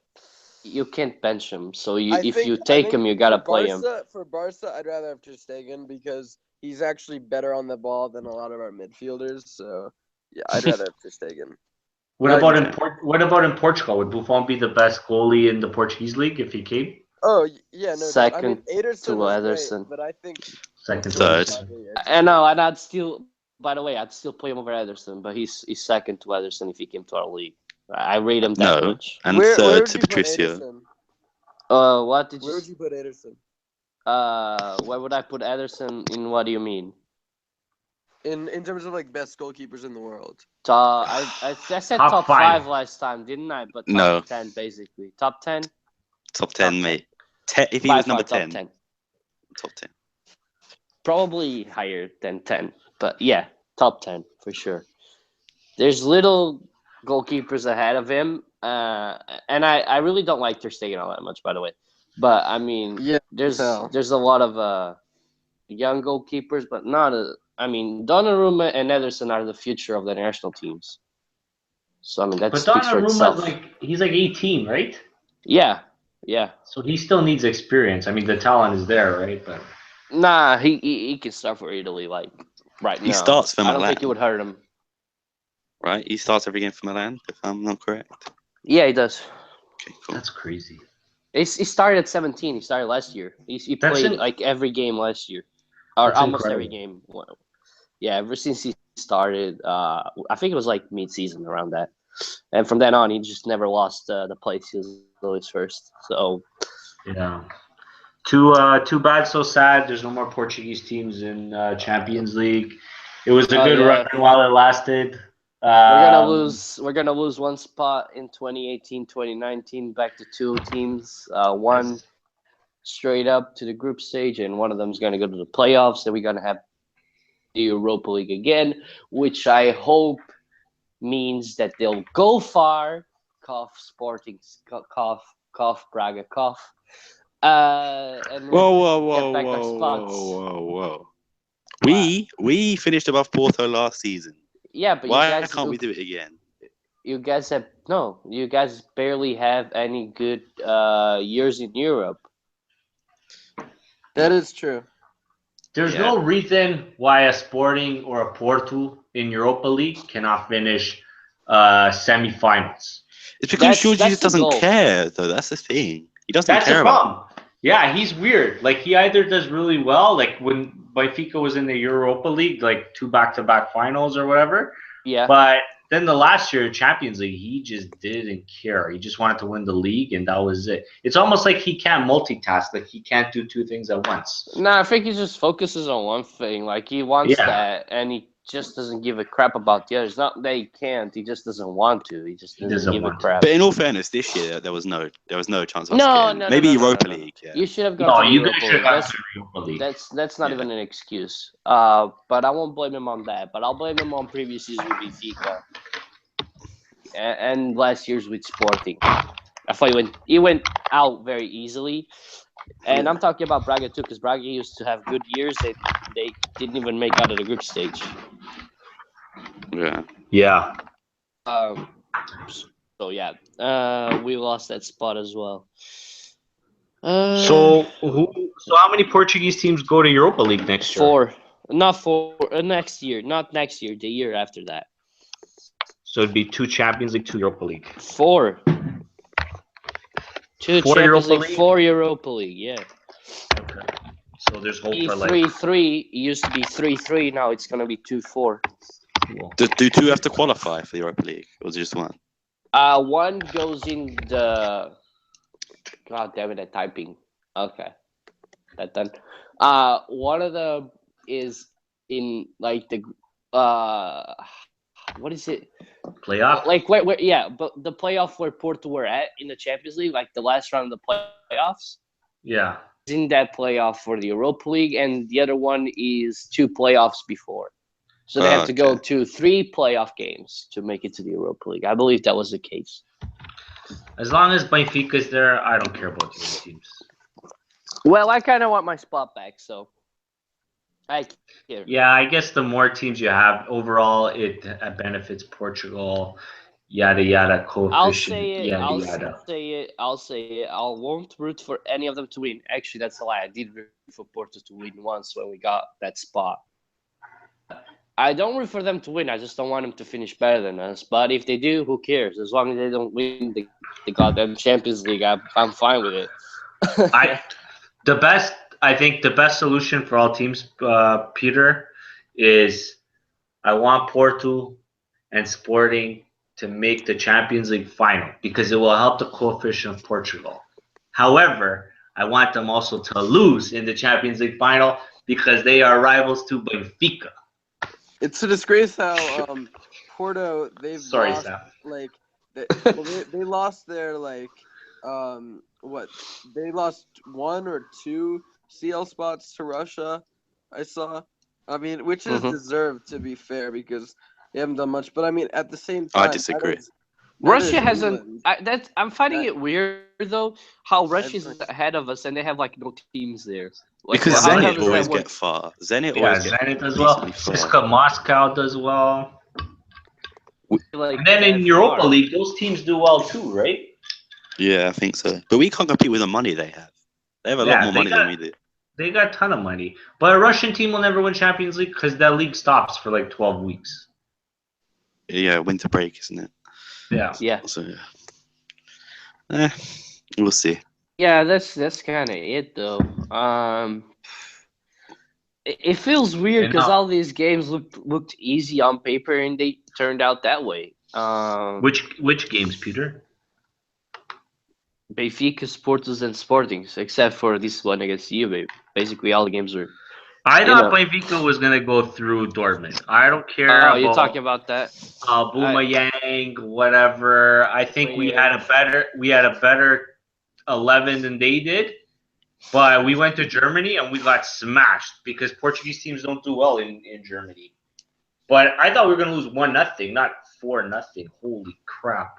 Speaker 2: You can't bench him, so
Speaker 3: I
Speaker 2: if
Speaker 3: think-
Speaker 2: you
Speaker 3: I
Speaker 2: take
Speaker 3: think
Speaker 2: him, you gotta
Speaker 3: for
Speaker 2: play him.
Speaker 3: For Barca, I'd rather have Ter Stegen because he's actually better on the ball than a lot of our midfielders. So yeah, I'd rather have Ter Stegen.
Speaker 1: What
Speaker 3: Not
Speaker 1: about
Speaker 3: even
Speaker 1: what about in Portugal? Would Buffon be the best goalie in the Portuguese league if he came?
Speaker 3: Oh yeah, no doubt. I mean,
Speaker 2: Second
Speaker 3: Ederson
Speaker 2: to
Speaker 3: was
Speaker 2: Ederson.
Speaker 3: great, but I think
Speaker 1: Second,
Speaker 4: Third.
Speaker 2: I know, and I'd still. By the way, I'd still play him over Ederson, but he's second to Ederson if he came to our league. I rate him that
Speaker 4: No.
Speaker 2: much.
Speaker 4: And
Speaker 3: where
Speaker 4: third
Speaker 3: would
Speaker 4: to
Speaker 3: you put
Speaker 4: Patricio.
Speaker 3: Ederson?
Speaker 2: What did
Speaker 3: Where
Speaker 2: you?
Speaker 3: would you put Ederson?
Speaker 2: Where would I put Ederson? In what do you mean?
Speaker 3: In terms of like best goalkeepers in the world.
Speaker 2: I said
Speaker 1: Top
Speaker 2: top
Speaker 1: five.
Speaker 2: 5 last time, didn't I? But top
Speaker 4: No.
Speaker 2: 10 basically. Top 10.
Speaker 4: Top 10,
Speaker 2: Top
Speaker 4: mate. If he
Speaker 2: By
Speaker 4: was
Speaker 2: far
Speaker 4: number
Speaker 2: top
Speaker 4: 10,
Speaker 2: 10.
Speaker 4: top 10.
Speaker 2: Probably higher than 10, but yeah, top 10 for sure. There's little goalkeepers ahead of him, and I really don't like Ter Stegen all that much, by the way. But I mean,
Speaker 3: Yeah,
Speaker 2: there's
Speaker 3: so.
Speaker 2: a lot of young goalkeepers, but not I mean, Donnarumma and Ederson are the future of the national teams. So I mean, that
Speaker 1: But
Speaker 2: speaks for itself.
Speaker 1: Donnarumma's he's like 18, right?
Speaker 2: Yeah.
Speaker 1: So he still needs experience. I mean, the talent is there, right? But
Speaker 2: Nah, he can start for Italy like right now.
Speaker 4: He starts for
Speaker 2: I don't think
Speaker 4: Milan.
Speaker 2: it would hurt him.
Speaker 4: Right? He starts every game for Milan, if I'm not correct.
Speaker 2: Yeah, he does.
Speaker 4: Okay, cool.
Speaker 1: that's crazy.
Speaker 2: He started at 17. He started last year. He
Speaker 1: That's
Speaker 2: played
Speaker 1: in-
Speaker 2: like every game last year, or
Speaker 1: That's
Speaker 2: almost every
Speaker 1: incredible.
Speaker 2: game. Well, yeah, ever since he started, I think it was like mid-season around that, and from then on, he just never lost the place. He was always first. So
Speaker 1: Yeah. Too bad, so sad. There's no more Portuguese teams in Champions League. It was a
Speaker 2: Oh,
Speaker 1: good
Speaker 2: yeah.
Speaker 1: run while it lasted.
Speaker 2: we're gonna lose one spot in 2018, 2019, back to 2 teams. One straight up to the group stage, and one of them is gonna go to the playoffs. And we're gonna have the Europa League again, which I hope means that they'll go far. Cough, Sporting, cough, Braga, cough. And we'll get back our spots.
Speaker 4: Whoa. We finished above Porto last season.
Speaker 2: Yeah, but
Speaker 4: Why
Speaker 2: you guys
Speaker 4: can't we do it again?
Speaker 2: You guys barely have any good years in Europe.
Speaker 3: That is true.
Speaker 1: There's
Speaker 4: Yeah.
Speaker 1: no reason why a Sporting or a Porto in Europa League cannot finish semifinals.
Speaker 4: It's because
Speaker 2: That's
Speaker 4: Georgie just
Speaker 2: the
Speaker 4: doesn't
Speaker 2: goal.
Speaker 4: care, though. That's the thing. He doesn't
Speaker 1: That's
Speaker 4: care
Speaker 1: the
Speaker 4: about
Speaker 1: problem. Yeah, he's weird. Like he either does really well, like when Benfica was in the Europa League, like 2 back-to-back finals or whatever.
Speaker 2: Yeah.
Speaker 1: But then the last year Champions League, he just didn't care. He just wanted to win the league, and that was it. It's almost like he can't multitask. Like he can't do 2 things at once.
Speaker 2: No, I think he just focuses on one thing. Like he wants
Speaker 1: Yeah.
Speaker 2: that, and he just doesn't give a crap about the others. Not that he can't. He just doesn't want to. He just doesn't give a
Speaker 1: want to.
Speaker 2: crap.
Speaker 4: But in all fairness, this year there was no chance of us
Speaker 2: No,
Speaker 4: getting.
Speaker 2: no,
Speaker 4: Maybe
Speaker 2: no, no,
Speaker 4: Europa
Speaker 2: no, no.
Speaker 4: League. Yeah.
Speaker 2: You should have gone
Speaker 1: No,
Speaker 2: to the
Speaker 1: you
Speaker 2: Europa
Speaker 1: guys should
Speaker 2: League.
Speaker 1: have gone to the Europa League.
Speaker 2: That's not
Speaker 4: Yeah.
Speaker 2: even an excuse. But I won't blame him on that. But I'll blame him on previous years with Benfica and last year's with Sporting. I thought he went out very easily. And I'm talking about Braga too, because Braga used to have good years. They didn't even make out of the group stage.
Speaker 4: Yeah.
Speaker 1: Yeah.
Speaker 2: So yeah, we lost that spot as well.
Speaker 1: So how many Portuguese teams go to Europa League next year?
Speaker 2: 4, not 4 next year, not next year, the year after that.
Speaker 1: So it'd be 2 Champions League, 2 Europa League.
Speaker 2: 4. 2
Speaker 1: For
Speaker 2: Champions
Speaker 1: Europa
Speaker 2: League,
Speaker 1: League?
Speaker 2: 4 Europa League. Yeah.
Speaker 1: Okay. So there's hope for like.
Speaker 2: 3-3. It used to be 3-3. Now it's gonna be 2-4.
Speaker 1: Cool.
Speaker 4: Do two have to qualify for the Europa League, or is it just one?
Speaker 2: One goes in the. God damn it! I'm typing. Okay, that done. One of them is in like the what is it?
Speaker 1: Playoff.
Speaker 2: Like where yeah, but the playoff where Porto were at in the Champions League, like the last round of the playoffs.
Speaker 1: Yeah.
Speaker 2: Is in that playoff for the Europa League, and the other one is 2 playoffs before. So they have to go to 3 playoff games to make it to the Europa League. I believe that was the case.
Speaker 1: As long as Benfica's there, I don't care about the other teams.
Speaker 2: Well, I kind of want my spot back, so I care.
Speaker 1: Yeah, I guess the more teams you have overall, it benefits Portugal. Yada yada coefficient.
Speaker 2: I'll say it.
Speaker 1: Yada
Speaker 2: I'll
Speaker 1: yada.
Speaker 2: say it. I'll say it. I won't root for any of them to win. Actually, that's a lie. I did root for Porto to win once when we got that spot. I don't root for them to win. I just don't want them to finish better than us. But if they do, who cares? As long as they don't win the goddamn Champions League, I'm fine with it.
Speaker 1: I think the best solution for all teams, Peter, is I want Porto and Sporting to make the Champions League final because it will help the coefficient of Portugal. However, I want them also to lose in the Champions League final because they are rivals to Benfica.
Speaker 3: It's a disgrace how Porto they've
Speaker 1: Sorry,
Speaker 3: lost
Speaker 1: Sam.
Speaker 3: like they lost their like what they lost 1 or 2 CL spots to Russia. I saw. I mean, which is deserved to be fair because they haven't done much. But I mean, at the same time,
Speaker 4: I disagree.
Speaker 2: Russia hasn't. I'm finding it weird though how Russia's ahead of us and they have like no teams there. Like,
Speaker 4: Because
Speaker 2: how the hell
Speaker 4: Zenit
Speaker 2: does that
Speaker 4: always
Speaker 2: work?
Speaker 4: get far. Zenit
Speaker 1: Yeah,
Speaker 4: always get
Speaker 1: Zenit does well.
Speaker 4: decently far.
Speaker 1: CSKA Moscow does well.
Speaker 2: Like,
Speaker 1: And then in
Speaker 2: that
Speaker 1: Europa
Speaker 2: far.
Speaker 1: League, those teams do well too, right?
Speaker 4: Yeah, I think so. But we can't compete with the money they have. They have a lot more money than we do.
Speaker 1: They got a ton of money. But a Russian team will never win Champions League because that league stops for like 12 weeks.
Speaker 4: Yeah, winter break, isn't it?
Speaker 1: Yeah.
Speaker 2: Yeah.
Speaker 4: So, we'll see.
Speaker 2: Yeah, that's kind of it though. It feels weird
Speaker 1: And
Speaker 2: because
Speaker 1: now-
Speaker 2: all these games looked easy on paper and they turned out that way.
Speaker 1: Which games, Peter?
Speaker 2: Benfica, Sportus, and Sportings, except for this one against Juve. Basically, all the games were.
Speaker 1: I thought Benfica was gonna go through Dortmund. I don't care
Speaker 2: Oh,
Speaker 1: about
Speaker 2: you're talking about that?
Speaker 1: Boomayang, whatever. I think we had a better 11 than they did. But we went to Germany and we got smashed because Portuguese teams don't do well in Germany. But I thought we were gonna lose 1-0, not 4-0. Holy crap!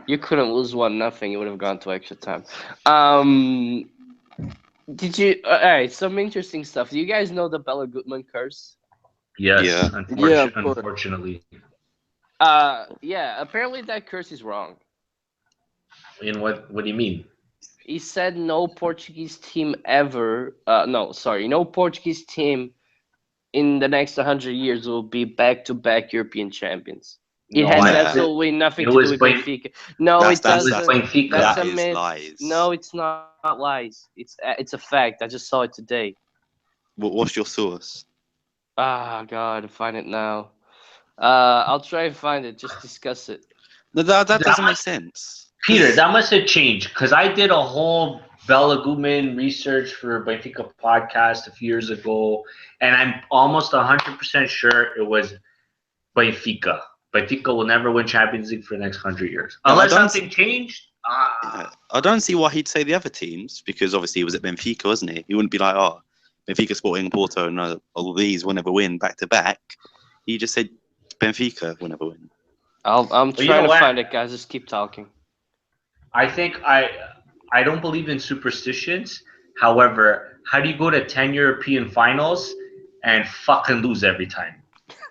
Speaker 2: You couldn't lose 1-0. You would have gone to extra time. Did you? All right, some interesting stuff. Do you guys know the Bella Gutmann curse?
Speaker 1: Yes,
Speaker 4: Yeah.
Speaker 1: unfortunately.
Speaker 2: Yeah. Apparently, that curse is wrong.
Speaker 1: In what do you mean?
Speaker 2: He said no Portuguese team ever. No Portuguese team in the next 100 years will be back-to-back European champions. It has absolutely nothing to do with Benfica. No, it doesn't.
Speaker 1: Benfica.
Speaker 2: That's a
Speaker 4: is
Speaker 2: myth.
Speaker 4: lies.
Speaker 2: No, it's not lies. It's a fact. I just saw it today.
Speaker 4: What's your source?
Speaker 2: Ah, God, find it now. I'll try and find it. Just discuss it.
Speaker 4: No, that doesn't make sense.
Speaker 1: Peter, that must have changed because I did a whole Bella Gutmann research for Benfica podcast a few years ago, and I'm almost 100% sure it was Benfica. Benfica will never win Champions League for the next 100 years. Unless something changed.
Speaker 4: I don't see why he'd say the other teams, because obviously he was at Benfica, wasn't he? He wouldn't be like, oh, Benfica, Sporting, Porto, and all of these will never win back-to-back. He just said Benfica will never win.
Speaker 2: I'm trying to find it, guys. Just keep talking.
Speaker 1: I think I don't believe in superstitions. However, how do you go to 10 European finals and fucking lose every time?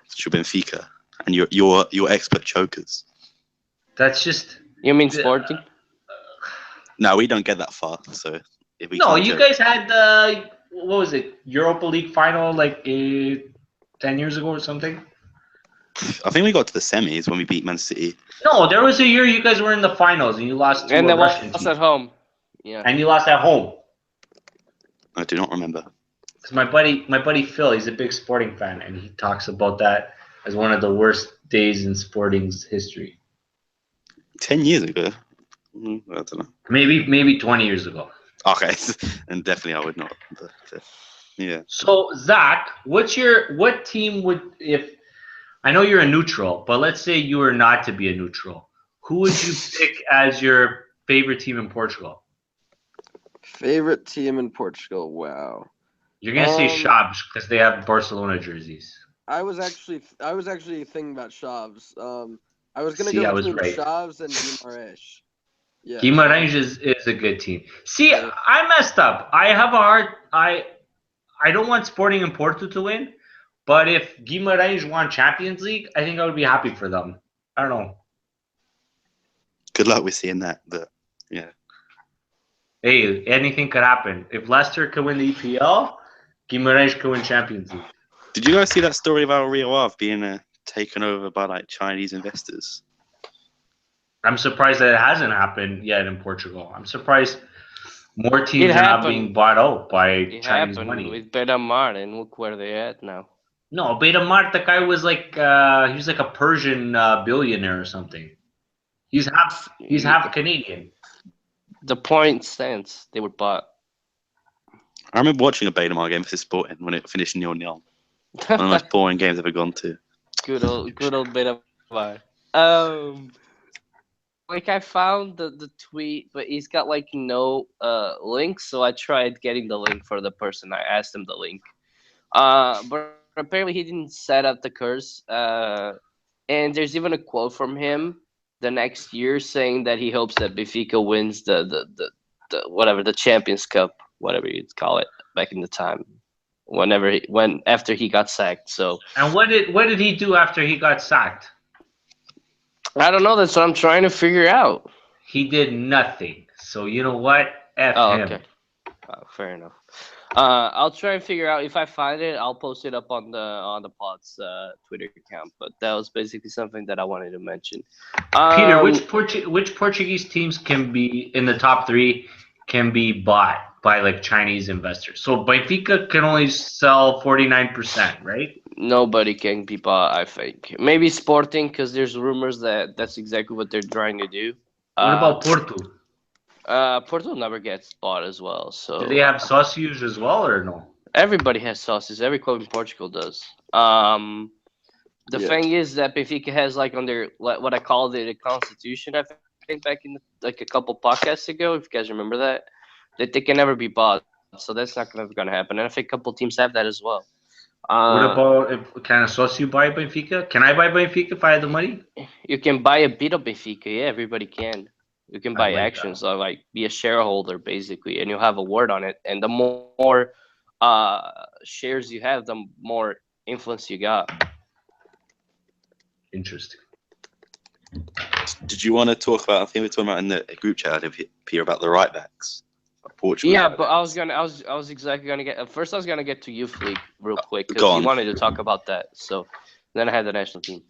Speaker 4: It's true, Benfica. And you're expert chokers.
Speaker 1: That's just...
Speaker 2: You mean Sporting?
Speaker 4: No, we don't get that far. So if we
Speaker 1: no, you guys had the... What was it? Europa League final like 10 years ago or something?
Speaker 4: I think we got to the semis when we beat Man City.
Speaker 1: No, there was a year you guys were in the finals and you lost to
Speaker 2: And
Speaker 1: a
Speaker 2: they
Speaker 1: Russian
Speaker 2: lost
Speaker 1: team.
Speaker 2: at home. Yeah.
Speaker 1: And you lost at home.
Speaker 4: I do not remember.
Speaker 1: Because my buddy Phil, he's a big Sporting fan, and he talks about that as one of the worst days in Sporting's history.
Speaker 4: 10 years ago. I don't know.
Speaker 1: Maybe 20 years ago.
Speaker 4: Okay, and definitely I would not. But, yeah.
Speaker 1: So Zach, what team would, if I know you're a neutral, but let's say you were not to be a neutral, who would you pick as your favorite team in Portugal?
Speaker 3: Favorite team in Portugal? Wow.
Speaker 1: You're gonna say Chaves because they have Barcelona jerseys.
Speaker 3: I was actually thinking about Chaves. I was gonna
Speaker 1: See,
Speaker 3: go
Speaker 1: I was
Speaker 3: between
Speaker 1: right.
Speaker 3: Chaves and Guimarães. Yeah.
Speaker 1: Guimarães is a good team. See, I messed up. I have a hard. I don't want Sporting and Porto to win, but if Guimarães won Champions League, I think I would be happy for them. I don't know.
Speaker 4: Good luck with seeing that, but yeah.
Speaker 1: Hey, anything could happen. If Leicester could win the EPL, Guimarães could win Champions League.
Speaker 4: Did you guys see that story about Rio Ave being taken over by like Chinese investors?
Speaker 1: I'm surprised that it hasn't happened yet in Portugal. I'm surprised more teams are not being bought out by Chinese money.
Speaker 2: With Betamar, and look where they're at now.
Speaker 1: No, Betamar, the guy was like he was like a Persian billionaire or something. He's half Canadian.
Speaker 2: The point stands. They were bought.
Speaker 4: I remember watching a Betamar game for Sporting when it finished 0-0. One of the most boring games I've ever gone to.
Speaker 2: Good old Betamar. Like I found the tweet, but he's got like no link, so I tried getting the link for the person. I asked him the link. But apparently he didn't set up the curse. And there's even a quote from him the next year saying that he hopes that Benfica wins the whatever, the Champions Cup, whatever you'd call it back in the time. After he got sacked. So.
Speaker 1: And what did he do after he got sacked?
Speaker 2: I don't know. That's what I'm trying to figure out.
Speaker 1: He did nothing. So you know what? F him.
Speaker 2: Okay. Fair enough. I'll try and figure out if I find it. I'll post it up on the pod's Twitter account. But that was basically something that I wanted to mention.
Speaker 1: Peter, which Portuguese teams can be in the top 3 can be bought by like Chinese investors? So Benfica can only sell 49%, right?
Speaker 2: Nobody can be bought, I think. Maybe Sporting, because there's rumors that that's exactly what they're trying to do.
Speaker 1: What about Porto?
Speaker 2: Porto never gets bought as well. So
Speaker 1: do they have sócios as well or no?
Speaker 2: Everybody has sauces. Every club in Portugal does. The thing is that Benfica has like on their what I call the constitution. I think back in like a couple podcasts ago, if you guys remember that they can never be bought. So that's not going to happen. And I think a couple teams have that as well.
Speaker 1: What about can a sócio buy Benfica? Can I buy Benfica if I had the money?
Speaker 2: You can buy a bit of Benfica. Yeah, everybody can. You can buy
Speaker 1: like
Speaker 2: actions, or like be a shareholder basically, and you'll have a word on it. And the more shares you have, the more influence you got.
Speaker 1: Interesting.
Speaker 4: Did you want to talk about? I think we were talking about in the group chat here about the right backs. Portugal.
Speaker 2: Yeah, but I was exactly gonna get. First, I was gonna get to youth league real quick because you wanted to talk about that. So then I had the national team.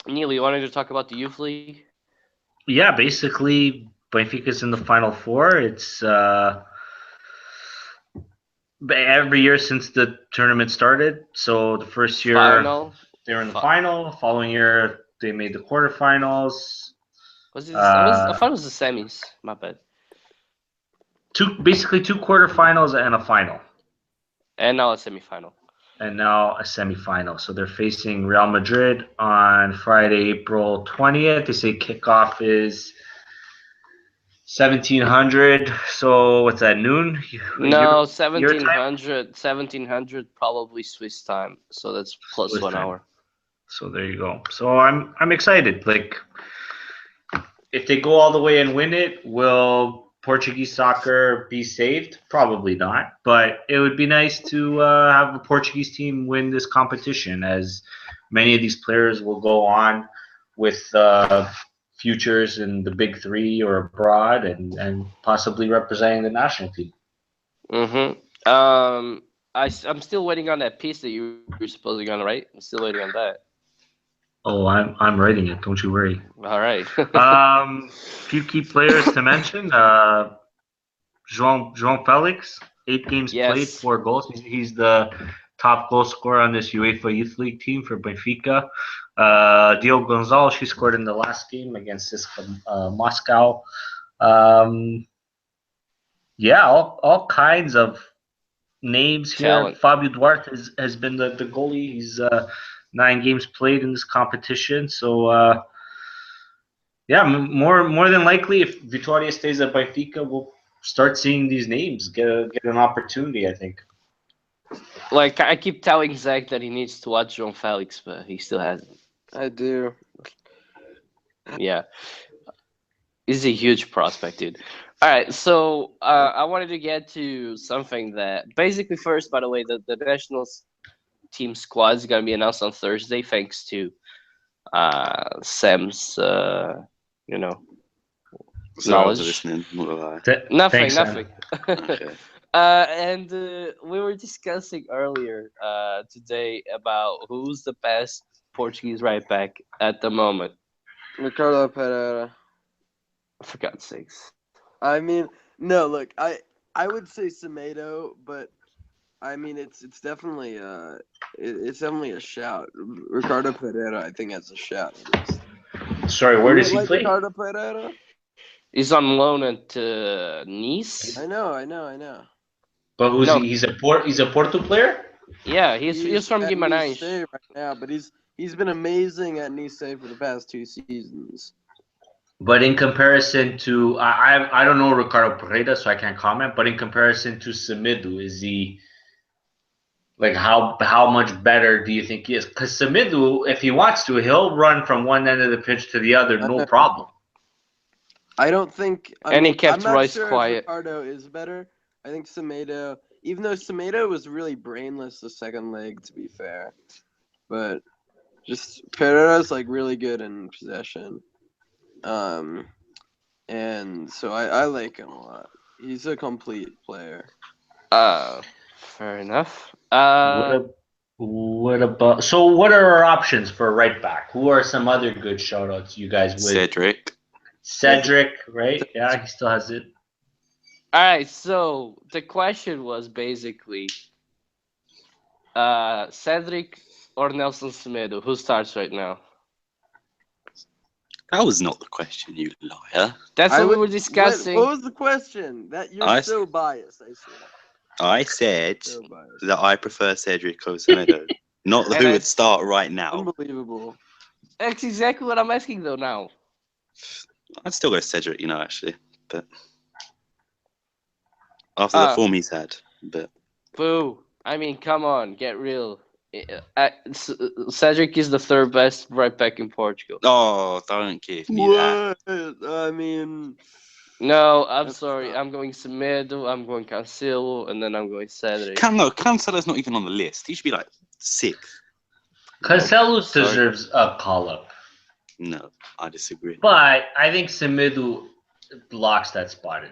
Speaker 2: Neil, you wanted to talk about the youth league?
Speaker 1: Yeah, basically Benfica's in the Final Four. It's every year since the tournament started. So the first year they were in the final. The following year they made the quarterfinals.
Speaker 2: I thought it was the semis. My bad.
Speaker 1: Basically two quarterfinals and a final.
Speaker 2: And now a semifinal. So they're facing Real Madrid on Friday, April 20th. They say kickoff is 1700. So what's that, noon? No, 1700 probably Swiss time. So that's plus Swiss 1 hour.
Speaker 1: So there you go. So I'm excited. Like, if they go all the way and win it, will Portuguese soccer be saved? Probably not. But it would be nice to have a Portuguese team win this competition, as many of these players will go on with futures in the big 3 or abroad and possibly representing the national team.
Speaker 2: Mm-hmm. I'm still waiting on that piece that you were supposed to on, right? I'm still waiting on that.
Speaker 1: Oh, I'm writing it. Don't you worry.
Speaker 2: All right.
Speaker 1: Few key players to mention. João Felix, 8 games played,
Speaker 2: Yes.
Speaker 1: 4 goals. He's the top goal scorer on this UEFA Youth League team for Benfica. Diogo Gonzalez, he scored in the last game against CSKA Moscow. Yeah, all kinds of names here.
Speaker 2: Talent.
Speaker 1: Fabio Duarte has been the goalie. He's 9 games played in this competition. So, yeah, more than likely, if Vitória stays at Benfica, we'll start seeing these names get an opportunity, I think.
Speaker 2: Like, I keep telling Zach that he needs to watch João Felix, but he still hasn't.
Speaker 3: I do.
Speaker 2: Yeah. He's a huge prospect, dude. All right, so I wanted to get to something that basically first, by the way, the national team squad is going to be announced on Thursday, thanks to Sam's,
Speaker 4: Sorry, I was
Speaker 2: knowledge.
Speaker 4: listening. Not gonna lie.
Speaker 2: Nothing,
Speaker 1: Thanks,
Speaker 2: nothing.
Speaker 4: Okay.
Speaker 2: And we were discussing earlier today about who's the best Portuguese right back at the moment.
Speaker 3: Ricardo Pereira.
Speaker 2: For God's sakes.
Speaker 3: I mean, no, look, I would say Semedo, but I mean it's definitely it's definitely a shout. Ricardo Pereira, I think, has a shout.
Speaker 1: Sorry, where does he
Speaker 3: like
Speaker 1: play?
Speaker 3: Ricardo Pereira?
Speaker 2: He's on loan at Nice.
Speaker 3: I know.
Speaker 1: But who's
Speaker 2: No.
Speaker 1: he? He's a Porto player?
Speaker 2: Yeah, he's from
Speaker 3: at
Speaker 2: Guimarães.
Speaker 3: Nice right now, but he's been amazing at Nice for the past 2 seasons.
Speaker 1: But in comparison to, I don't know Ricardo Pereira, so I can't comment. But in comparison to Semedo, is he like how much better do you think he is? Because Semedo, if he wants to, he'll run from one end of the pitch to the other, no problem.
Speaker 3: I don't think.
Speaker 2: And he kept
Speaker 3: I'm not
Speaker 2: Royce
Speaker 3: sure
Speaker 2: quiet.
Speaker 3: If Ricardo is better. I think Semedo, even though Semedo was really brainless the second leg, to be fair, but just Pereira's like really good in possession. And so I like him a lot. He's a complete player.
Speaker 2: Fair enough.
Speaker 1: What about? So, what are our options for right back? Who are some other good shoutouts you guys would? Cedric, right? Yeah, he still has it.
Speaker 2: All right, so the question was basically Cedric or Nelson Semedo, who starts right now?
Speaker 4: That was not the question, you liar.
Speaker 2: That's what we were discussing.
Speaker 3: What was the question? That you're so biased.
Speaker 4: I said
Speaker 3: So biased.
Speaker 4: that I prefer Cedric over Semedo, not who would start right now.
Speaker 3: Unbelievable.
Speaker 2: That's exactly what I'm asking though now.
Speaker 4: I'd still go Cedric, actually, but after the form he's had, but
Speaker 2: boo. I mean, come on, get real. Cedric is the third best right back in Portugal.
Speaker 4: Oh, don't give me that.
Speaker 3: I mean,
Speaker 2: no, I'm sorry. I'm going Semedo, I'm going Cancelo, and then I'm going Cedric.
Speaker 4: Cancelo's not even on the list. He should be like 6th.
Speaker 1: Cancelo deserves a call-up.
Speaker 4: No, I disagree.
Speaker 1: But I think Semedo blocks that spot in.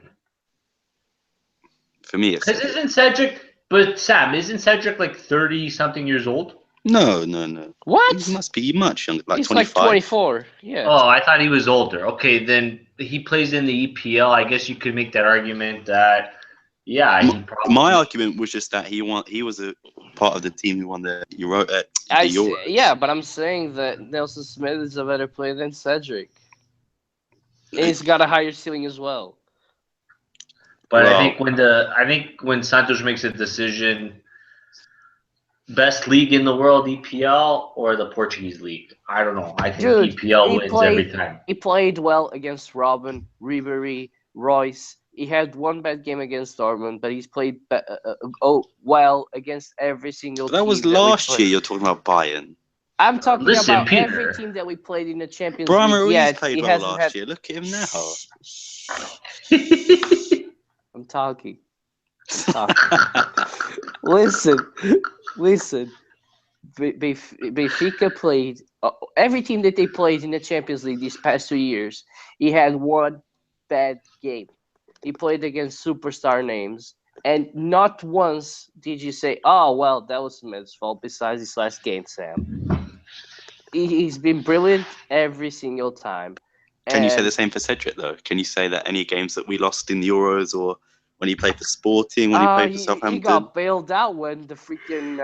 Speaker 4: For me, it's
Speaker 1: because isn't Cedric? But Sam, isn't Cedric like 30-something years old?
Speaker 2: What?
Speaker 4: He must be much younger, like
Speaker 2: He's
Speaker 4: 25.
Speaker 2: like 24. Yeah.
Speaker 1: Oh, I thought he was older. Okay, then he plays in the EPL. I guess you could make that argument that, yeah, he probably.
Speaker 4: My argument was just that he was a part of the team who won the Euro. Euros.
Speaker 2: Yeah, but I'm saying that Nelson Smith is a better player than Cedric. And he's got a higher ceiling as well.
Speaker 1: But I think when Santos makes a decision, best league in the world, EPL or the Portuguese league, I don't know. I think EPL wins every time.
Speaker 2: He played well against Robin, Ribery, Royce. He had one bad game against Dortmund, but he's played well against every single team.
Speaker 4: That was last year. You're talking about Bayern.
Speaker 2: I'm talking about every team that we played in the Champions League.
Speaker 4: Yeah, played well last year. Look at him now.
Speaker 2: I'm talking. Listen. Benfica played every team that they played in the Champions League these past 2 years. He had one bad game. He played against superstar names. And not once did you say, "Oh, well, that was Smith's fault." Besides his last game, Sam, he's been brilliant every single time.
Speaker 4: Can you say the
Speaker 2: And
Speaker 4: same for Cedric though? Can you say that any games that we lost in the Euros or when he played for Sporting, when he played for
Speaker 2: he
Speaker 4: Southampton?
Speaker 2: got bailed out when the freaking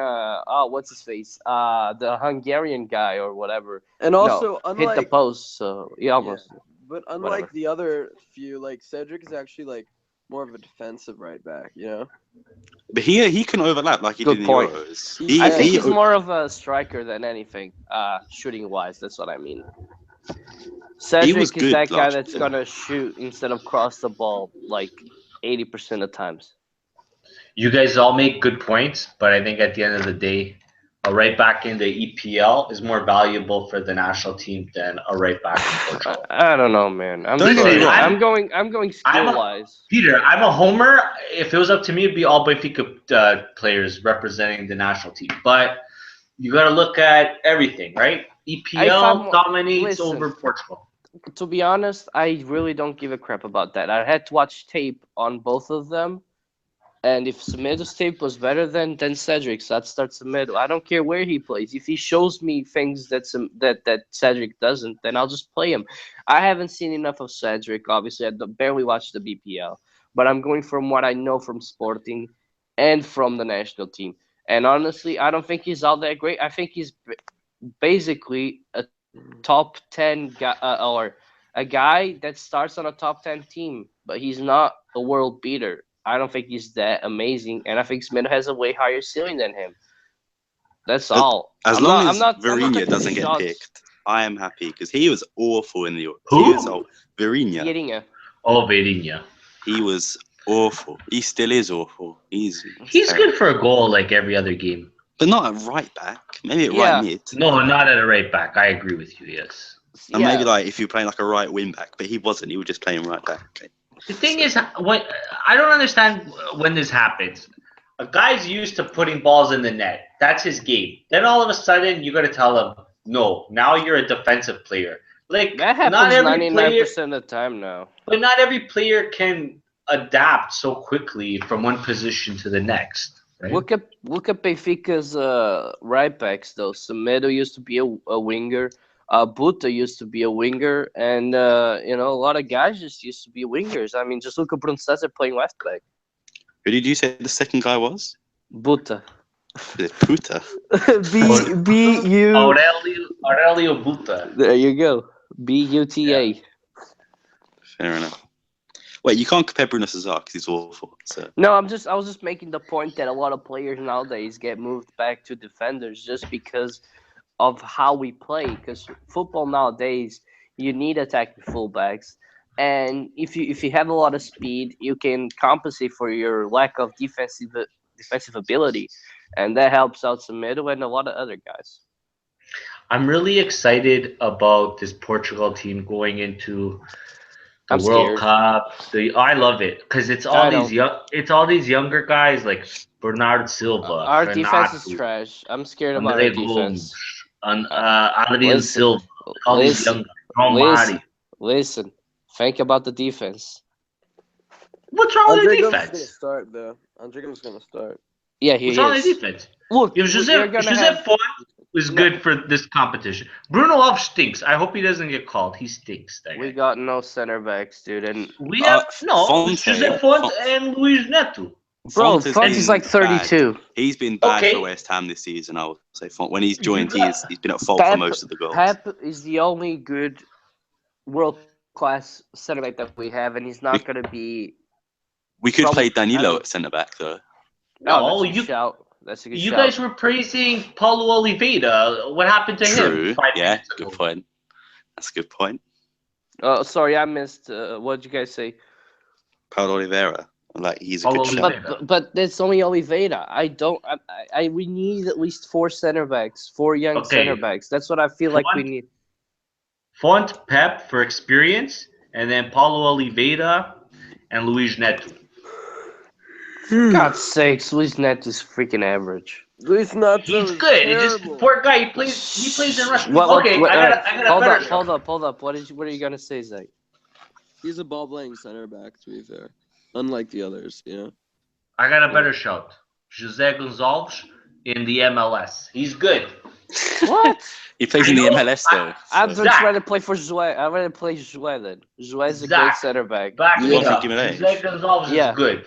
Speaker 2: what's his face? The Hungarian guy or whatever.
Speaker 3: And also,
Speaker 2: hit the
Speaker 3: unlike
Speaker 2: post, so he almost.
Speaker 3: but unlike
Speaker 2: whatever.
Speaker 3: the other few, like Cedric is actually like more of a defensive right back, you know?
Speaker 4: But he can overlap like he
Speaker 2: Good
Speaker 4: did in
Speaker 2: point.
Speaker 4: the Euros.
Speaker 2: I think
Speaker 4: He-
Speaker 2: he's more of a striker than anything, shooting wise. That's what I mean. Cedric is
Speaker 4: good
Speaker 2: that guy
Speaker 4: last
Speaker 2: that's
Speaker 4: year.
Speaker 2: gonna shoot instead of cross the ball like 80% of times.
Speaker 1: You guys all make good points, but I think at the end of the day, a right back in the EPL is more valuable for the national team than a right back in Portugal.
Speaker 2: I don't know, man. I'm
Speaker 1: Don't
Speaker 2: just
Speaker 1: get me
Speaker 2: going,
Speaker 1: wrong.
Speaker 2: I'm going
Speaker 1: I'm a-
Speaker 2: skill wise.
Speaker 1: Peter, I'm a homer. If it was up to me, it'd be all Benfica players representing the national team. But you got to look at everything, right? EPL dominates over Portugal.
Speaker 2: To be honest, I really don't give a crap about that. I had to watch tape on both of them, and if Semedo's tape was better than Cedric's, I'd start Semedo. I don't care where he plays. If he shows me things that Cedric doesn't, then I'll just play him. I haven't seen enough of Cedric. Obviously, I barely watched the BPL, but I'm going from what I know from Sporting and from the national team. And honestly, I don't think he's all that great. I think he's basically a top 10 guy or a guy that starts on a top 10 team, but he's not a world beater. I don't think he's that amazing, and I think Smith has a way higher ceiling than him. That's all.
Speaker 4: As long as Virinha doesn't get picked, I am happy because he was awful in the Euros.
Speaker 1: Who?
Speaker 2: Virinha.
Speaker 1: Oh, Virinha.
Speaker 4: He was awful. He still is awful. He's
Speaker 1: good for a goal like every other game.
Speaker 4: But not at right back. Maybe at right mid.
Speaker 1: No, not at a right back. I agree with you, yes.
Speaker 4: And maybe like if you're playing like a right wing back, but he wasn't. He was just playing right back. Okay.
Speaker 1: The thing is, what I don't understand when this happens. A guy's used to putting balls in the net. That's his game. Then all of a sudden, you got to tell him, no, now you're a defensive player. Like
Speaker 2: that happens
Speaker 1: not every
Speaker 2: 99% of the time now.
Speaker 1: But not every player can adapt so quickly from one position to the next. Right?
Speaker 2: Look at Benfica's right backs though. Semedo used to be a winger. Buta used to be a winger, and a lot of guys just used to be wingers. I mean, just look at Bruno Cesar playing left back.
Speaker 4: Who did you say the second guy was?
Speaker 2: Buta.
Speaker 4: Puta.
Speaker 2: B-U.
Speaker 1: Aurelio Buta.
Speaker 2: There you go. B-U-T-A.
Speaker 1: Yeah.
Speaker 4: Fair enough. Wait, you can't compare Bruno Cesar because he's awful. So.
Speaker 2: No, I was just making the point that a lot of players nowadays get moved back to defenders just because of how we play. Because football nowadays, you need attacking fullbacks, and if you have a lot of speed, you can compensate for your lack of defensive ability, and that helps out Semedo and a lot of other guys.
Speaker 1: I'm really excited about this Portugal team going into the World Cup. I love it because it's all these younger guys like Bernardo Silva.
Speaker 2: Our defense is trash. I'm scared about our defense.
Speaker 1: Adrian Silva. All these young guys.
Speaker 2: Listen. Think about the defense.
Speaker 1: What's wrong with the defense?
Speaker 3: Gonna start though. Andrega's gonna start.
Speaker 2: Yeah, he is.
Speaker 1: What's wrong with the defense? Look, if Josep Font is good for this competition. Bruno Alves stinks. I hope he doesn't get called. He stinks.
Speaker 2: We got no center backs, dude, and
Speaker 1: we have Josep Font and Luis Neto.
Speaker 2: Bro, Font is like 32.
Speaker 4: Bad. He's been bad for West Ham this season. I would say Font. When he's joined, he's been at fault for most of the goals.
Speaker 2: Pep is the only good world-class center back that we have, and he's not going to be.
Speaker 4: We could play Danilo at centre back though.
Speaker 2: No, that's a good shout.
Speaker 1: You guys were praising Paulo Oliveira. What happened to him?
Speaker 4: Yeah, good point. That's a good point.
Speaker 2: Oh, sorry, I missed. What did you guys say?
Speaker 4: Paulo Oliveira. Like he's a good shout.
Speaker 2: But that's only Oliveira. We need at least 4 center backs, 4 young center backs. That's what I feel like we need.
Speaker 1: Font, Pep for experience, and then Paulo Oliveira and Luis Neto.
Speaker 2: God's sakes, Luis Neto is freaking average.
Speaker 3: Luis Neto.
Speaker 1: He's good. It's just poor guy. He plays in Russia.
Speaker 2: Hold up. What are you gonna say, Zach?
Speaker 3: He's a ball playing center back, to be fair. Unlike the others,
Speaker 1: I got a better shout. Jose Gonzalez in the MLS. He's good.
Speaker 2: What?
Speaker 4: He plays in the MLS though.
Speaker 2: I'm
Speaker 4: so-
Speaker 2: just trying to play for Josué. I'm ready to play Josué then. Josué is a great
Speaker 1: Zach.
Speaker 2: center back.
Speaker 1: Back
Speaker 3: Yeah.
Speaker 1: me
Speaker 4: One for
Speaker 1: up.
Speaker 4: Guimaraes.
Speaker 1: Jose Gonzalez
Speaker 2: Yeah.
Speaker 1: is good.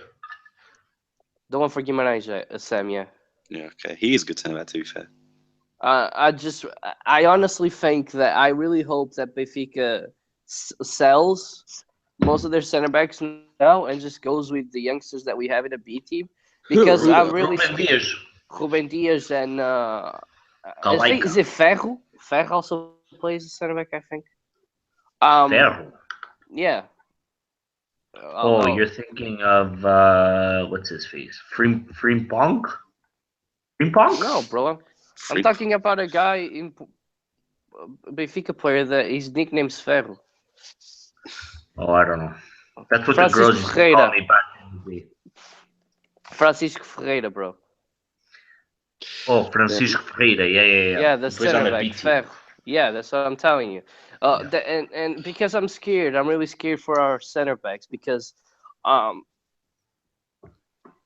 Speaker 2: The one for Guimarães, Sam, yeah.
Speaker 4: Yeah, okay. He is a good centre back, to be fair.
Speaker 2: I honestly think that I really hope that Benfica sells most of their center backs now and just goes with the youngsters that we have in the B team. Because I'm really
Speaker 1: Ruben Dias.
Speaker 2: Ruben Dias and I think,
Speaker 1: Galaica.
Speaker 2: is it Ferro? Ferro also plays the center back, I think.
Speaker 1: Ferro.
Speaker 2: Yeah.
Speaker 1: Oh, you're thinking of what's his face? Frimpong? Frimpong?
Speaker 2: No, bro. I'm talking about a guy in Benfica player that his nickname's Ferro.
Speaker 1: Oh, I don't know. That's what
Speaker 2: Francisco
Speaker 1: the girls used to
Speaker 2: Ferreira.
Speaker 1: call me back in the day.
Speaker 2: Francisco Ferreira, bro.
Speaker 1: Oh, Francisco Freire. Yeah.
Speaker 2: Yeah, the
Speaker 1: He plays on
Speaker 2: center
Speaker 1: the
Speaker 2: back.
Speaker 1: B team.
Speaker 2: Ferro. Yeah, that's what I'm telling you. And because I'm scared, I'm really scared for our center backs because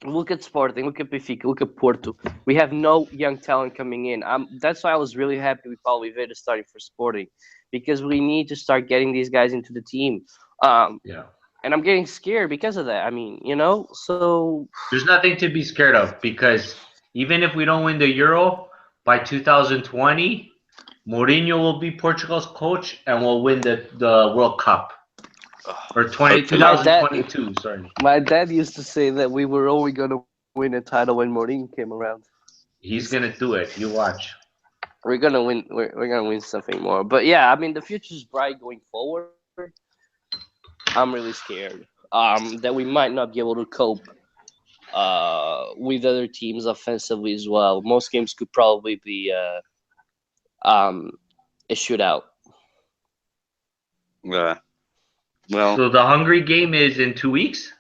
Speaker 2: look at Sporting, look at Benfica, look at Porto. We have no young talent coming in. That's why I was really happy with Paulo Oliveira starting for Sporting because we need to start getting these guys into the team.
Speaker 1: Yeah.
Speaker 2: And I'm getting scared because of that. I mean, so
Speaker 1: There's nothing to be scared of because even if we don't win the Euro by 2020, Mourinho will be Portugal's coach and we'll win the World Cup. Or 2022, sorry.
Speaker 2: my dad used to say that we were only going to win a title when Mourinho came around.
Speaker 1: He's going to do it. You watch.
Speaker 2: We're going to win. We're going to win something more. But yeah, I mean, the future's bright going forward. I'm really scared that we might not be able to cope with other teams offensively as well. Most games could probably be a shootout.
Speaker 4: Yeah. Well,
Speaker 1: So the Hungary game is in 2 weeks?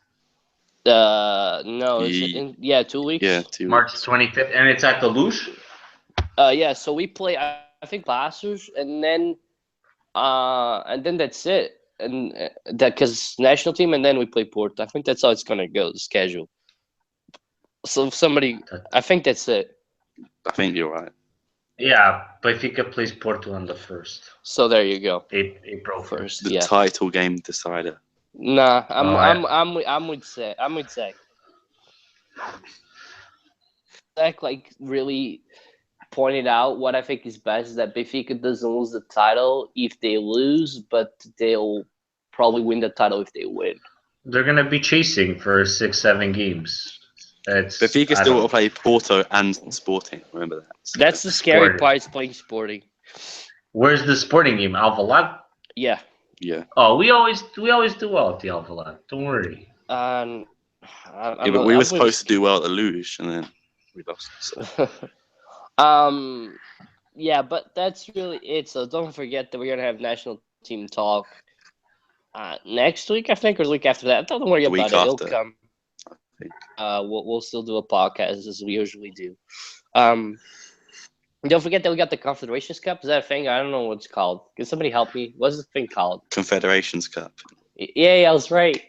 Speaker 2: No, is it in 2 weeks?
Speaker 4: yeah, 2
Speaker 1: March
Speaker 4: weeks.
Speaker 1: 25th, and it's at the Lush?
Speaker 2: Yeah, so we play I think Blasters and then that's it. And that because national team and then we play Porto. I think that's how it's gonna go, the schedule. So I think that's it.
Speaker 4: I think you're right.
Speaker 1: Yeah, Benfica plays Porto on the 1st.
Speaker 2: So there you go.
Speaker 1: April 1st.
Speaker 4: The title game decider.
Speaker 2: Nah, I'm with Zach. I'm with Zach. Zach really pointed out what I think is best is that Benfica doesn't lose the title if they lose, but they'll probably win the title if they win.
Speaker 1: They're going to be chasing for 6-7 games.
Speaker 4: Benfica still will play Porto and Sporting. Remember that. So
Speaker 2: that's the scary part. Is playing Sporting.
Speaker 1: Where's the Sporting game? Alvalade?
Speaker 2: Yeah.
Speaker 4: Yeah.
Speaker 1: Oh, we always do well at the Alvalade. Don't worry.
Speaker 4: But we were supposed to do well at the Luge, and then we lost. So.
Speaker 2: Yeah, but that's really it. So don't forget that we're gonna have national team talk next week, I think, or the week after that. Don't worry about it. It'll come. We'll still do a podcast as we usually do. Don't forget that we got the Confederations Cup. Is that a thing? I don't know what it's called. Can somebody help me? What's the thing called?
Speaker 4: Confederations Cup.
Speaker 2: Yeah, I was right.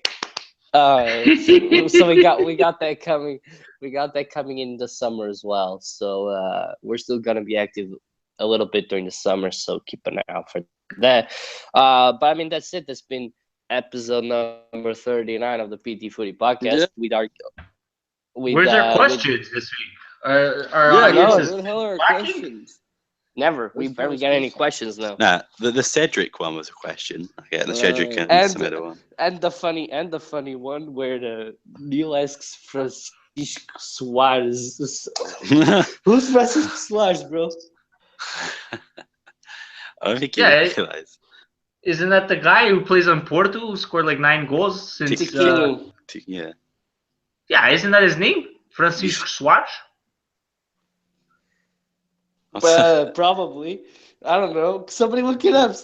Speaker 2: So we got that coming. We got that coming in the summer as well. So we're still gonna be active a little bit during the summer. So keep an eye out for that. But I mean, that's it. That's been episode number 39 of the PTFooty podcast.
Speaker 3: Yeah.
Speaker 1: Where's our questions this week? Our
Speaker 3: where
Speaker 1: audience
Speaker 3: the hell are our
Speaker 1: lacking?
Speaker 3: questions?
Speaker 2: Never. We barely get any questions now.
Speaker 4: Nah, the Cedric one was a question. Okay, the Cedric and some other one.
Speaker 2: And the funny one where the Neil asks Francisco Suarez. Who's Francisco Suarez, bro?
Speaker 4: I don't think you realize.
Speaker 1: Isn't that the guy who plays on Porto who scored like 9 goals since?
Speaker 4: Yeah.
Speaker 1: Yeah, isn't that his name? Francisco Suarez?
Speaker 2: Probably. I don't know. Somebody look it up.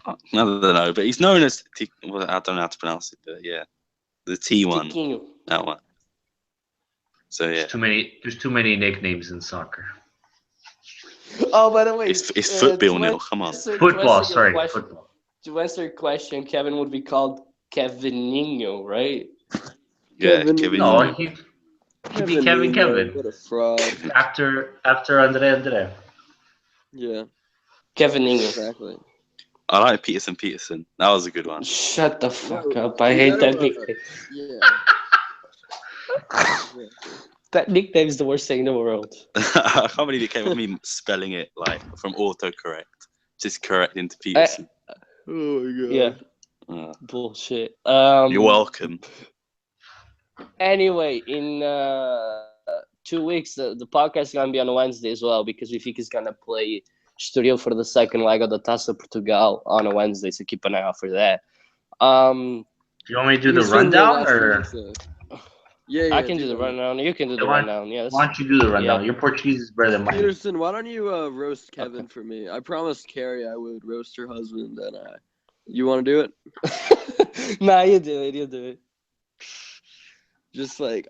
Speaker 4: I don't know, but he's known as. Well, I don't know how to pronounce it, but yeah, the T1,
Speaker 2: Tiquinho.
Speaker 4: that one. So yeah,
Speaker 1: There's too many nicknames in soccer.
Speaker 2: Oh, by the way,
Speaker 4: it's football, Neil. Come on,
Speaker 1: football. Sorry, football.
Speaker 2: To answer your question, Kevin would be called Kevininho, right?
Speaker 4: Yeah,
Speaker 3: Kevin.
Speaker 4: Kevin.
Speaker 1: No, he beat Kevin.
Speaker 3: What a fraud.
Speaker 1: After Andre.
Speaker 3: Yeah,
Speaker 2: Kevin Ingram.
Speaker 3: exactly.
Speaker 4: I like Peterson. That was a good one.
Speaker 2: Shut the fuck
Speaker 3: No,
Speaker 2: up. I
Speaker 3: you
Speaker 2: hate that
Speaker 3: gotta-
Speaker 2: nickname.
Speaker 3: Yeah.
Speaker 2: That nickname is the worst thing in the world.
Speaker 4: I can't believe it came with me spelling it like from autocorrect, just correct into Peterson.
Speaker 3: Oh my god.
Speaker 2: Yeah,
Speaker 4: Uh,
Speaker 2: bullshit.
Speaker 4: you're welcome.
Speaker 2: Anyway, in 2 weeks, the podcast is gonna be on Wednesday as well because we think he's gonna play Estoril for the second leg of the Taça Portugal on a Wednesday, so keep an eye out for that.
Speaker 1: Do you want me to do the
Speaker 3: Peterson,
Speaker 1: rundown,
Speaker 3: last
Speaker 1: or
Speaker 3: thing to say. Yeah,
Speaker 2: I can do the rundown. You can do the
Speaker 1: Why-
Speaker 2: rundown. Yeah,
Speaker 1: why don't you do the rundown?
Speaker 2: Yeah.
Speaker 1: Your Portuguese is better than mine.
Speaker 3: Peterson, why don't you roast Kevin for me? I promised Carrie I would roast her husband, and you want to do it?
Speaker 2: Nah, you do it. You do it.
Speaker 3: Just like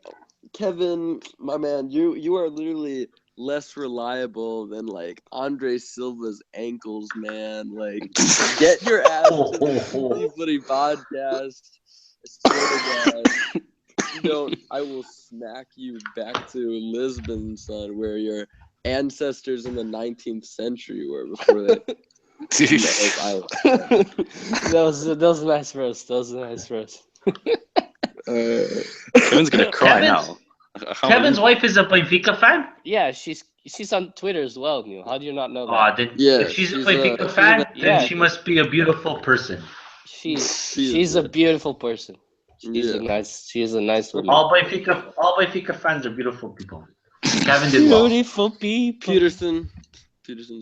Speaker 3: Kevin, my man, you are literally less reliable than like Andre Silva's ankles, man. Like, get your ass to the Footy podcast. I swear to God. You don't, I will smack you back to Lisbon, son, where your ancestors in the 19th century were before they.
Speaker 2: that was a nice roast. That was a nice roast.
Speaker 4: Kevin's gonna cry now.
Speaker 1: Kevin's wife is a Benfica fan.
Speaker 2: Yeah, she's on Twitter as well, Neil. How do you not know that?
Speaker 1: Then
Speaker 3: Yeah,
Speaker 1: if she's a
Speaker 3: she's
Speaker 1: Benfica
Speaker 3: a-
Speaker 1: fan, then
Speaker 2: Yeah.
Speaker 1: she must be a beautiful person.
Speaker 2: She's a beautiful person. She's a nice woman.
Speaker 1: All Benfica fans are beautiful people. Kevin did well.
Speaker 2: Beautiful people.
Speaker 3: Peterson's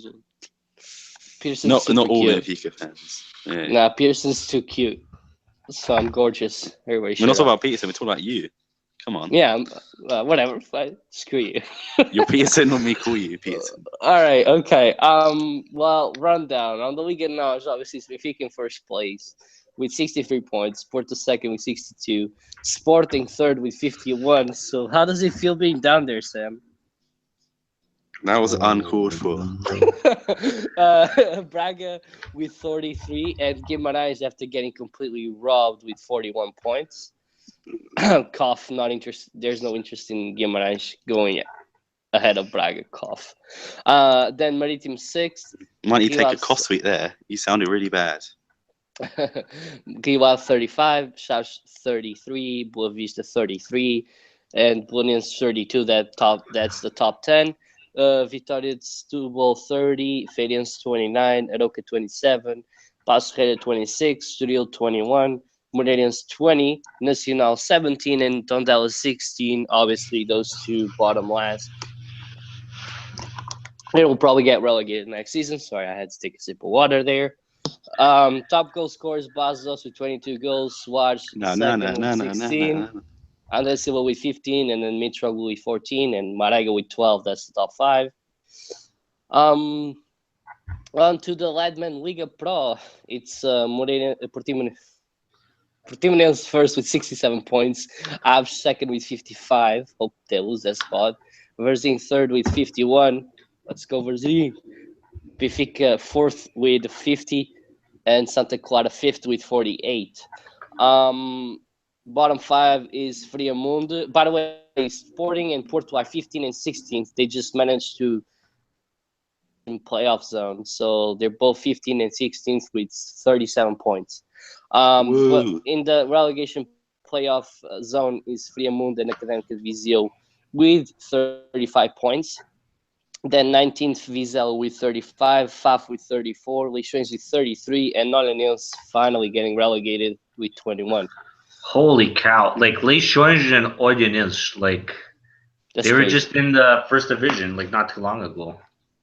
Speaker 3: in.
Speaker 2: Peterson's
Speaker 4: Not
Speaker 2: super
Speaker 4: all
Speaker 2: cute.
Speaker 4: Benfica fans. Yeah.
Speaker 2: Nah, Peterson's too cute. So I'm gorgeous. Everybody
Speaker 4: We're not
Speaker 2: shut
Speaker 4: talking
Speaker 2: up.
Speaker 4: about Peterson. We're talking about you. Come on.
Speaker 2: Yeah, whatever. Fine. Screw you.
Speaker 4: You're Peterson when we call you Peterson.
Speaker 2: All right. Okay. Well, rundown on the league now is obviously Benfica in first place with 63 points. Porto second with 62. Sporting third with 51. So how does it feel being down there, Sam?
Speaker 4: That was uncalled for.
Speaker 2: Braga with 43 and Guimarães after getting completely robbed with 41 points. Cough, not interest. There's no interest in Guimarães going ahead of Braga. Cough. Then Maritime sixth.
Speaker 4: Why don't you take a
Speaker 2: Guimarães-
Speaker 4: cough sweet there? You sounded really bad.
Speaker 2: Guimarães 35, Chaves 33, Boa Vista 33, and Boloniense 32. That's the top 10. Vitória de Setúbal 30, Feirense 29, Aroca 27, Paços Ferreira 26, Estoril 21, Moreirense 20, Nacional 17, and Tondela 16. Obviously, those two bottom last. They will probably get relegated next season. Sorry, I had to take a sip of water there. Top goal scorers, Bastos with 22 goals, Suárez second with 16. André Silva with 15, and then Mitroglou with 14, and Marega with 12. That's the top 5. On to the Ladman Liga Pro. It's Portimonense first with 67 points. Aves second with 55. Hope they lose that spot. Verzin third with 51. Let's go, Verzin. Benfica fourth with 50. And Santa Clara fifth with 48. Bottom 5 is Friamundo. By the way, Sporting and Porto are 15 and 16th. They just managed to in playoff zone. So they're both 15 and 16th with 37 points. But in the relegation playoff zone is Friamundo and Académica Viseu with 35 points. Then 19th Vizela with 35, Faf with 34, Leixões with 33, and Olhanense finally getting relegated with 21.
Speaker 1: Holy cow! Like Leixões and Olhanense, like they were just in the first division, like not too long ago.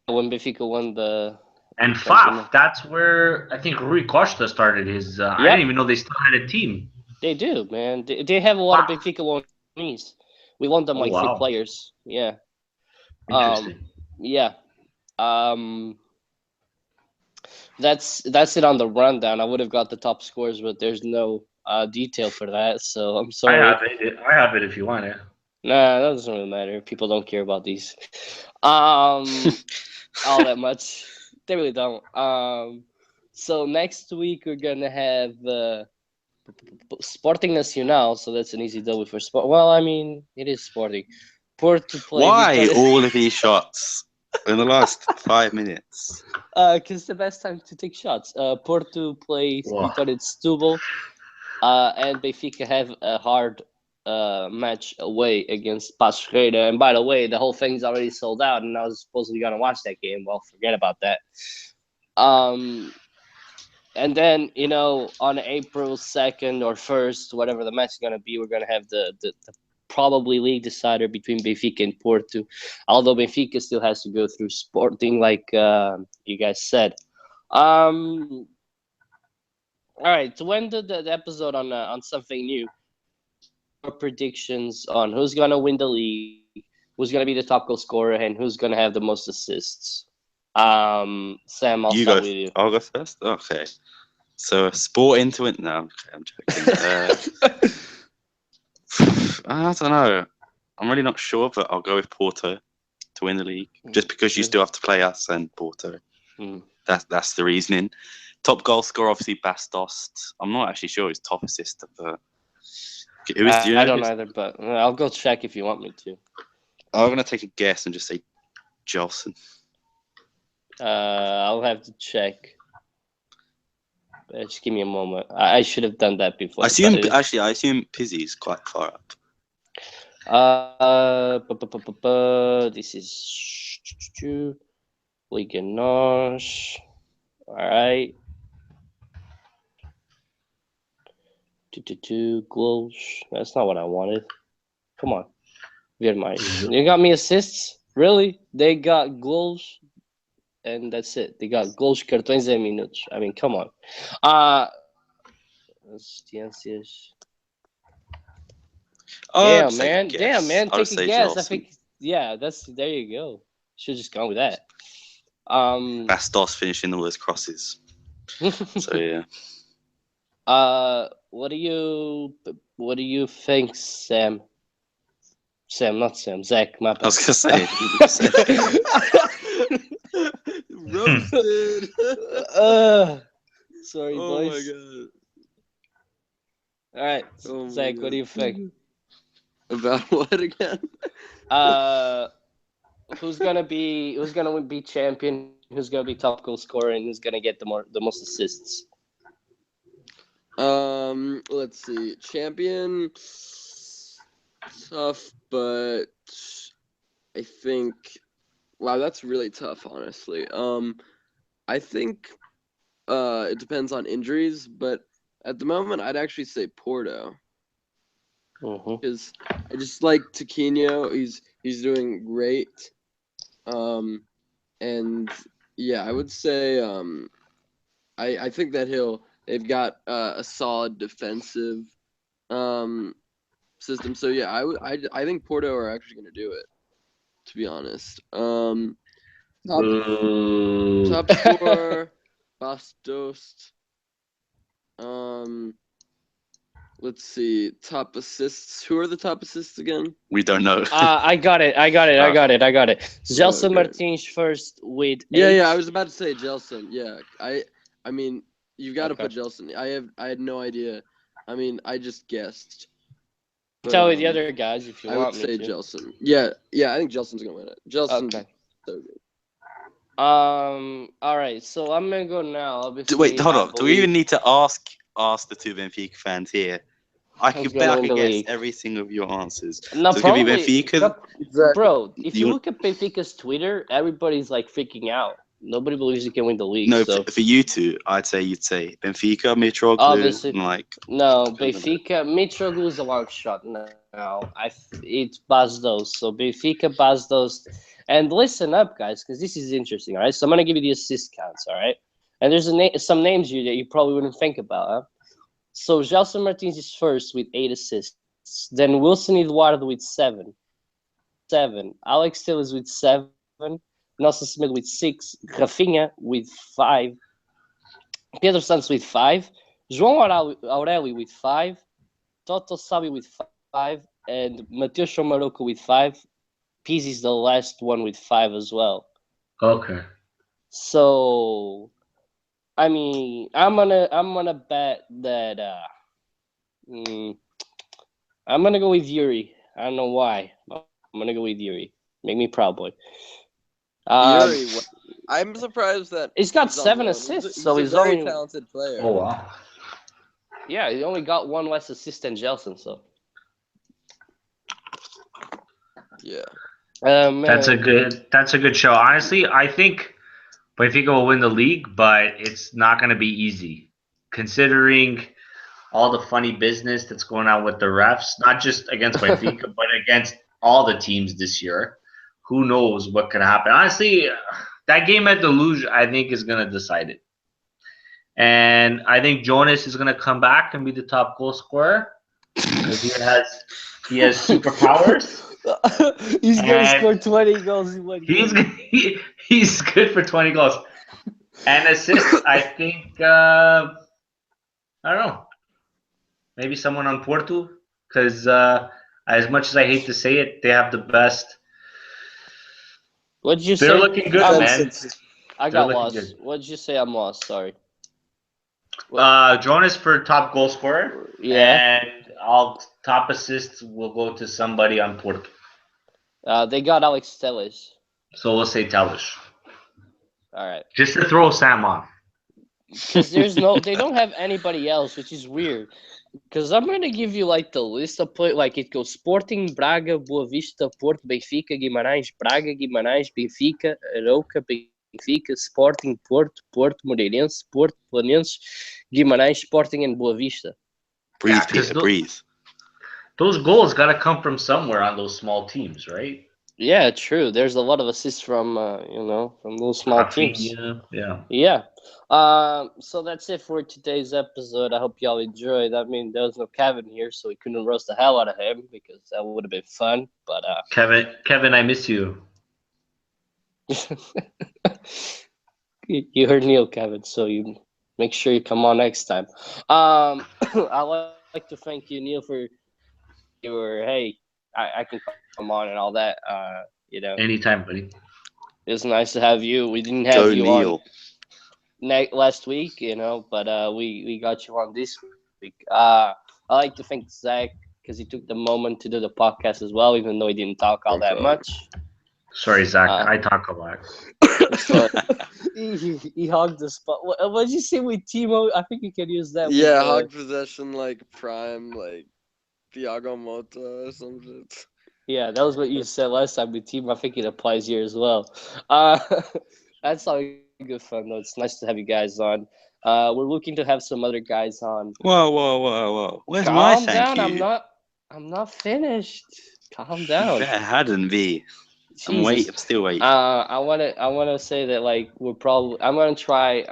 Speaker 2: When Benfica won the
Speaker 1: and Faf, that's where I think Rui Costa started his. I didn't even know they still had a team.
Speaker 2: They do, man. They have a lot of Benfica loanees. We loaned them 3 players. Yeah.
Speaker 1: Interesting.
Speaker 2: Yeah. That's it on the rundown. I would have got the top scores, but there's no detail for that, so I'm sorry.
Speaker 1: I have it if you want it.
Speaker 2: Nah, that doesn't really matter. People don't care about these all that much. They really don't. So next week we're gonna have Sporting Nacional, so that's an easy double for Sport. Well, I mean, it is Sporting. Porto play.
Speaker 4: Why all of these shots in the last 5 minutes?
Speaker 2: Because the best time to take shots. Porto play
Speaker 1: Wow.
Speaker 2: Vitória de Setúbal, and Benfica have a hard match away against Paços Ferreira. And by the way, the whole thing's already sold out, and I was supposedly going to watch that game. Well, forget about that. And then, on April 2nd or 1st, whatever the match is going to be, we're going to have the probably league decider between Benfica and Porto. Although Benfica still has to go through Sporting, like you guys said. All right, to end the episode on something new, our predictions on who's going to win the league, who's going to be the top goal scorer, and who's going to have the most assists. Sam, I'll start with you.
Speaker 4: I'll go first? Okay. So, sport into it? No, okay, I'm joking. I don't know. I'm really not sure, but I'll go with Porto to win the league. Just because you still have to play us and Porto. That's the reasoning. Top goal scorer, obviously, Bastos. I'm not actually sure who's top assist, but who is?
Speaker 2: I don't either, but I'll go check if you want me to.
Speaker 4: I'm going to take a guess and just say Gelson.
Speaker 2: I'll have to check. Just give me a moment. I should have done that before.
Speaker 4: I assume Pizzi's quite far up.
Speaker 2: This is Liga Nos. All right. 2 goals. That's not what I wanted. Come on. You got me assists? Really? They got goals, and that's it. They got goals, cartões e minutos. I mean, come on. Assistências. Damn, man. Take a guess. I think, there you go. Should just go with that.
Speaker 4: Bastos finishing all his crosses. So yeah.
Speaker 2: What do you think, Sam? Sam, not Sam. Zach, my bad.
Speaker 4: I was gonna say.
Speaker 3: Roasted.
Speaker 2: Sorry,
Speaker 3: Oh
Speaker 2: boys.
Speaker 3: my god.
Speaker 2: All right,
Speaker 3: Oh
Speaker 2: Zach,
Speaker 3: my
Speaker 2: what do you think?
Speaker 3: About what again?
Speaker 2: Who's gonna be champion? Who's gonna be top goal scorer? And who's gonna get the most assists?
Speaker 3: Let's see. Champion, tough, but I think. Wow, that's really tough, honestly. I think it depends on injuries, but at the moment, I'd actually say Porto. Because I just like Tiquinho. He's doing great. And yeah, I would say I think that they've got a solid defensive system. So yeah, I think Porto are actually going to do it. To be honest, top scorer, Bastos. Let's see, top assists. Who are the top assists again?
Speaker 4: We don't know.
Speaker 2: I got it. Gelson Martins first with 8.
Speaker 3: Yeah. I was about to say Gelson. Yeah, I mean, you've got to put Gelson. I had no idea. I mean, I just guessed. But,
Speaker 2: tell me the other guys if you want me to.
Speaker 3: I would say Gelson. Yeah. I think Gelson's gonna win it. Gelson's so good.
Speaker 2: All right. So I'm gonna go now.
Speaker 4: Wait, hold on. Do we even need to ask the two Benfica fans here? I could guess every single of your answers.
Speaker 2: No,
Speaker 4: so probably Benfica.
Speaker 2: Bro, if you look at Benfica's Twitter, everybody's like freaking out. Nobody believes you can win the league.
Speaker 4: No,
Speaker 2: so.
Speaker 4: for you two, you'd say Benfica, Mitroglou,
Speaker 2: obviously.
Speaker 4: No,
Speaker 2: Benfica, Mitroglou is a long shot now. It's Bastos. So Benfica, Bastos. And listen up, guys, because this is interesting, all right? So I'm going to give you the assist counts, all right? And there's some names here that you probably wouldn't think about, huh? So Gelson Martins is first with 8 assists. Then Wilson Eduardo with 7. Alex Telles with 7. Nelson Smith with 6. Rafinha with 5. Pedro Santos with 5. João Aureli with 5. Toto Sabi with 5. And Mateus Shomaroco with 5. Pizzi's the last one with 5 as well.
Speaker 1: Okay.
Speaker 2: So, I mean, I'm gonna bet that I'm gonna go with Yuri. I don't know why. I'm gonna go with Yuri. Make me proud, boy.
Speaker 3: Yuri, I'm surprised that
Speaker 2: he's got
Speaker 3: he's on
Speaker 2: 7
Speaker 3: loan.
Speaker 2: assists,
Speaker 3: He's
Speaker 2: so
Speaker 3: a
Speaker 2: he's
Speaker 3: very
Speaker 2: only
Speaker 3: talented player.
Speaker 1: Oh wow.
Speaker 2: yeah. He only got 1 less assist than Jelson. So
Speaker 3: Yeah.
Speaker 2: man.
Speaker 1: That's a good show. Honestly, I think Benfica will win the league, but it's not going to be easy, considering all the funny business that's going on with the refs, not just against Benfica, but against all the teams this year. Who knows what could happen? Honestly, that game at the Luge, I think, is going to decide it. And I think Jonas is going to come back and be the top goal scorer because he has superpowers.
Speaker 2: He's gonna
Speaker 1: And
Speaker 2: score 20 goals in 1 game.
Speaker 1: He's good for 20 goals. And assists, I think, I don't know, maybe someone on Porto, because as much as I hate to say it, they have the best.
Speaker 2: What'd you
Speaker 1: They're
Speaker 2: say?
Speaker 1: looking good, man.
Speaker 2: I
Speaker 1: They're
Speaker 2: got
Speaker 1: looking
Speaker 2: lost.
Speaker 1: good.
Speaker 2: What'd you say? I'm lost. Sorry.
Speaker 1: Jonas for top goal scorer.
Speaker 2: Yeah.
Speaker 1: And all top assists will go to somebody on Porto.
Speaker 2: They got Alex Telles.
Speaker 1: So we'll say Talish.
Speaker 2: All right.
Speaker 1: Just to throw Sam on.
Speaker 2: Because they don't have anybody else, which is weird. Because I'm gonna give you like the list of play, like it goes Sporting, Braga, Boa Vista, Porto, Benfica, Guimarães, Braga, Guimarães, Benfica, Arouca, Benfica, Sporting, Porto, Moreirense, Porto, Planense, Guimarães, Sporting, and Boa Vista.
Speaker 4: Breathe,
Speaker 1: Yeah, 'cause
Speaker 4: Peter, breathe.
Speaker 1: Those goals got to come from somewhere on those small teams, right?
Speaker 2: Yeah, true. There's a lot of assists from from those small teams.
Speaker 1: Rafinha, yeah.
Speaker 2: Yeah. So that's it for today's episode. I hope y'all enjoyed. I mean, there was no Kevin here, so we couldn't roast the hell out of him because that would have been fun. But
Speaker 1: Kevin, I miss you.
Speaker 2: you heard Neil, Kevin, so you make sure you come on next time. I'd like to thank you, Neil, for your I can come on and all that.
Speaker 1: Anytime, buddy.
Speaker 2: It was nice to have you. We didn't have
Speaker 4: Go
Speaker 2: you
Speaker 4: Neil.
Speaker 2: on last week, but we got you on this week. I like to thank Zach because he took the moment to do the podcast as well, even though he didn't talk all that much.
Speaker 1: Sorry, Zach. I talk a lot.
Speaker 2: He hogged the spot. What did you say with Timo? I think you can use that.
Speaker 3: Yeah, hog possession like prime, like Thiago Motta or some shit.
Speaker 2: Yeah, that was what you said last time with Timo. I think it applies here as well. That's all good fun though. It's nice to have you guys on. We're looking to have some other guys on.
Speaker 4: Whoa. Where's my
Speaker 2: Calm
Speaker 4: thank
Speaker 2: down.
Speaker 4: you?
Speaker 2: I'm not finished. Calm
Speaker 4: You
Speaker 2: down.
Speaker 4: better hadn't be. I'm still waiting.
Speaker 2: I wanna say that like I'm gonna try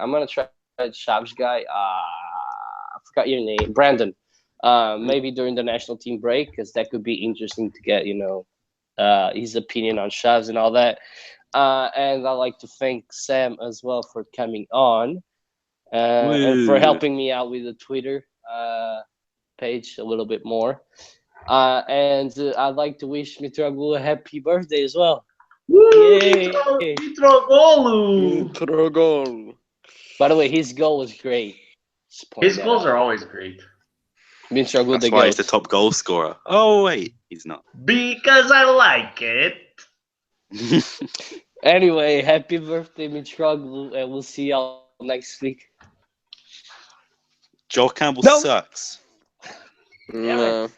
Speaker 2: Chaves guy. I forgot your name, Brandon. Maybe during the national team break, because that could be interesting to get his opinion on Chaves and all that. And I'd like to thank Sam as well for coming on and for helping me out with the Twitter page a little bit more. And I'd like to wish Mitroglou a happy birthday as well.
Speaker 1: Woo!
Speaker 2: Yay!
Speaker 1: Mitroglou!
Speaker 2: By the way, his goal was great.
Speaker 1: His goals are always great.
Speaker 2: Mitroglou
Speaker 4: That's why he's the top goal scorer. Oh, wait, he's not.
Speaker 1: Because I like it.
Speaker 2: Anyway, happy birthday, Mitroglou, and we'll see y'all next week.
Speaker 4: Joel Campbell sucks.
Speaker 3: No.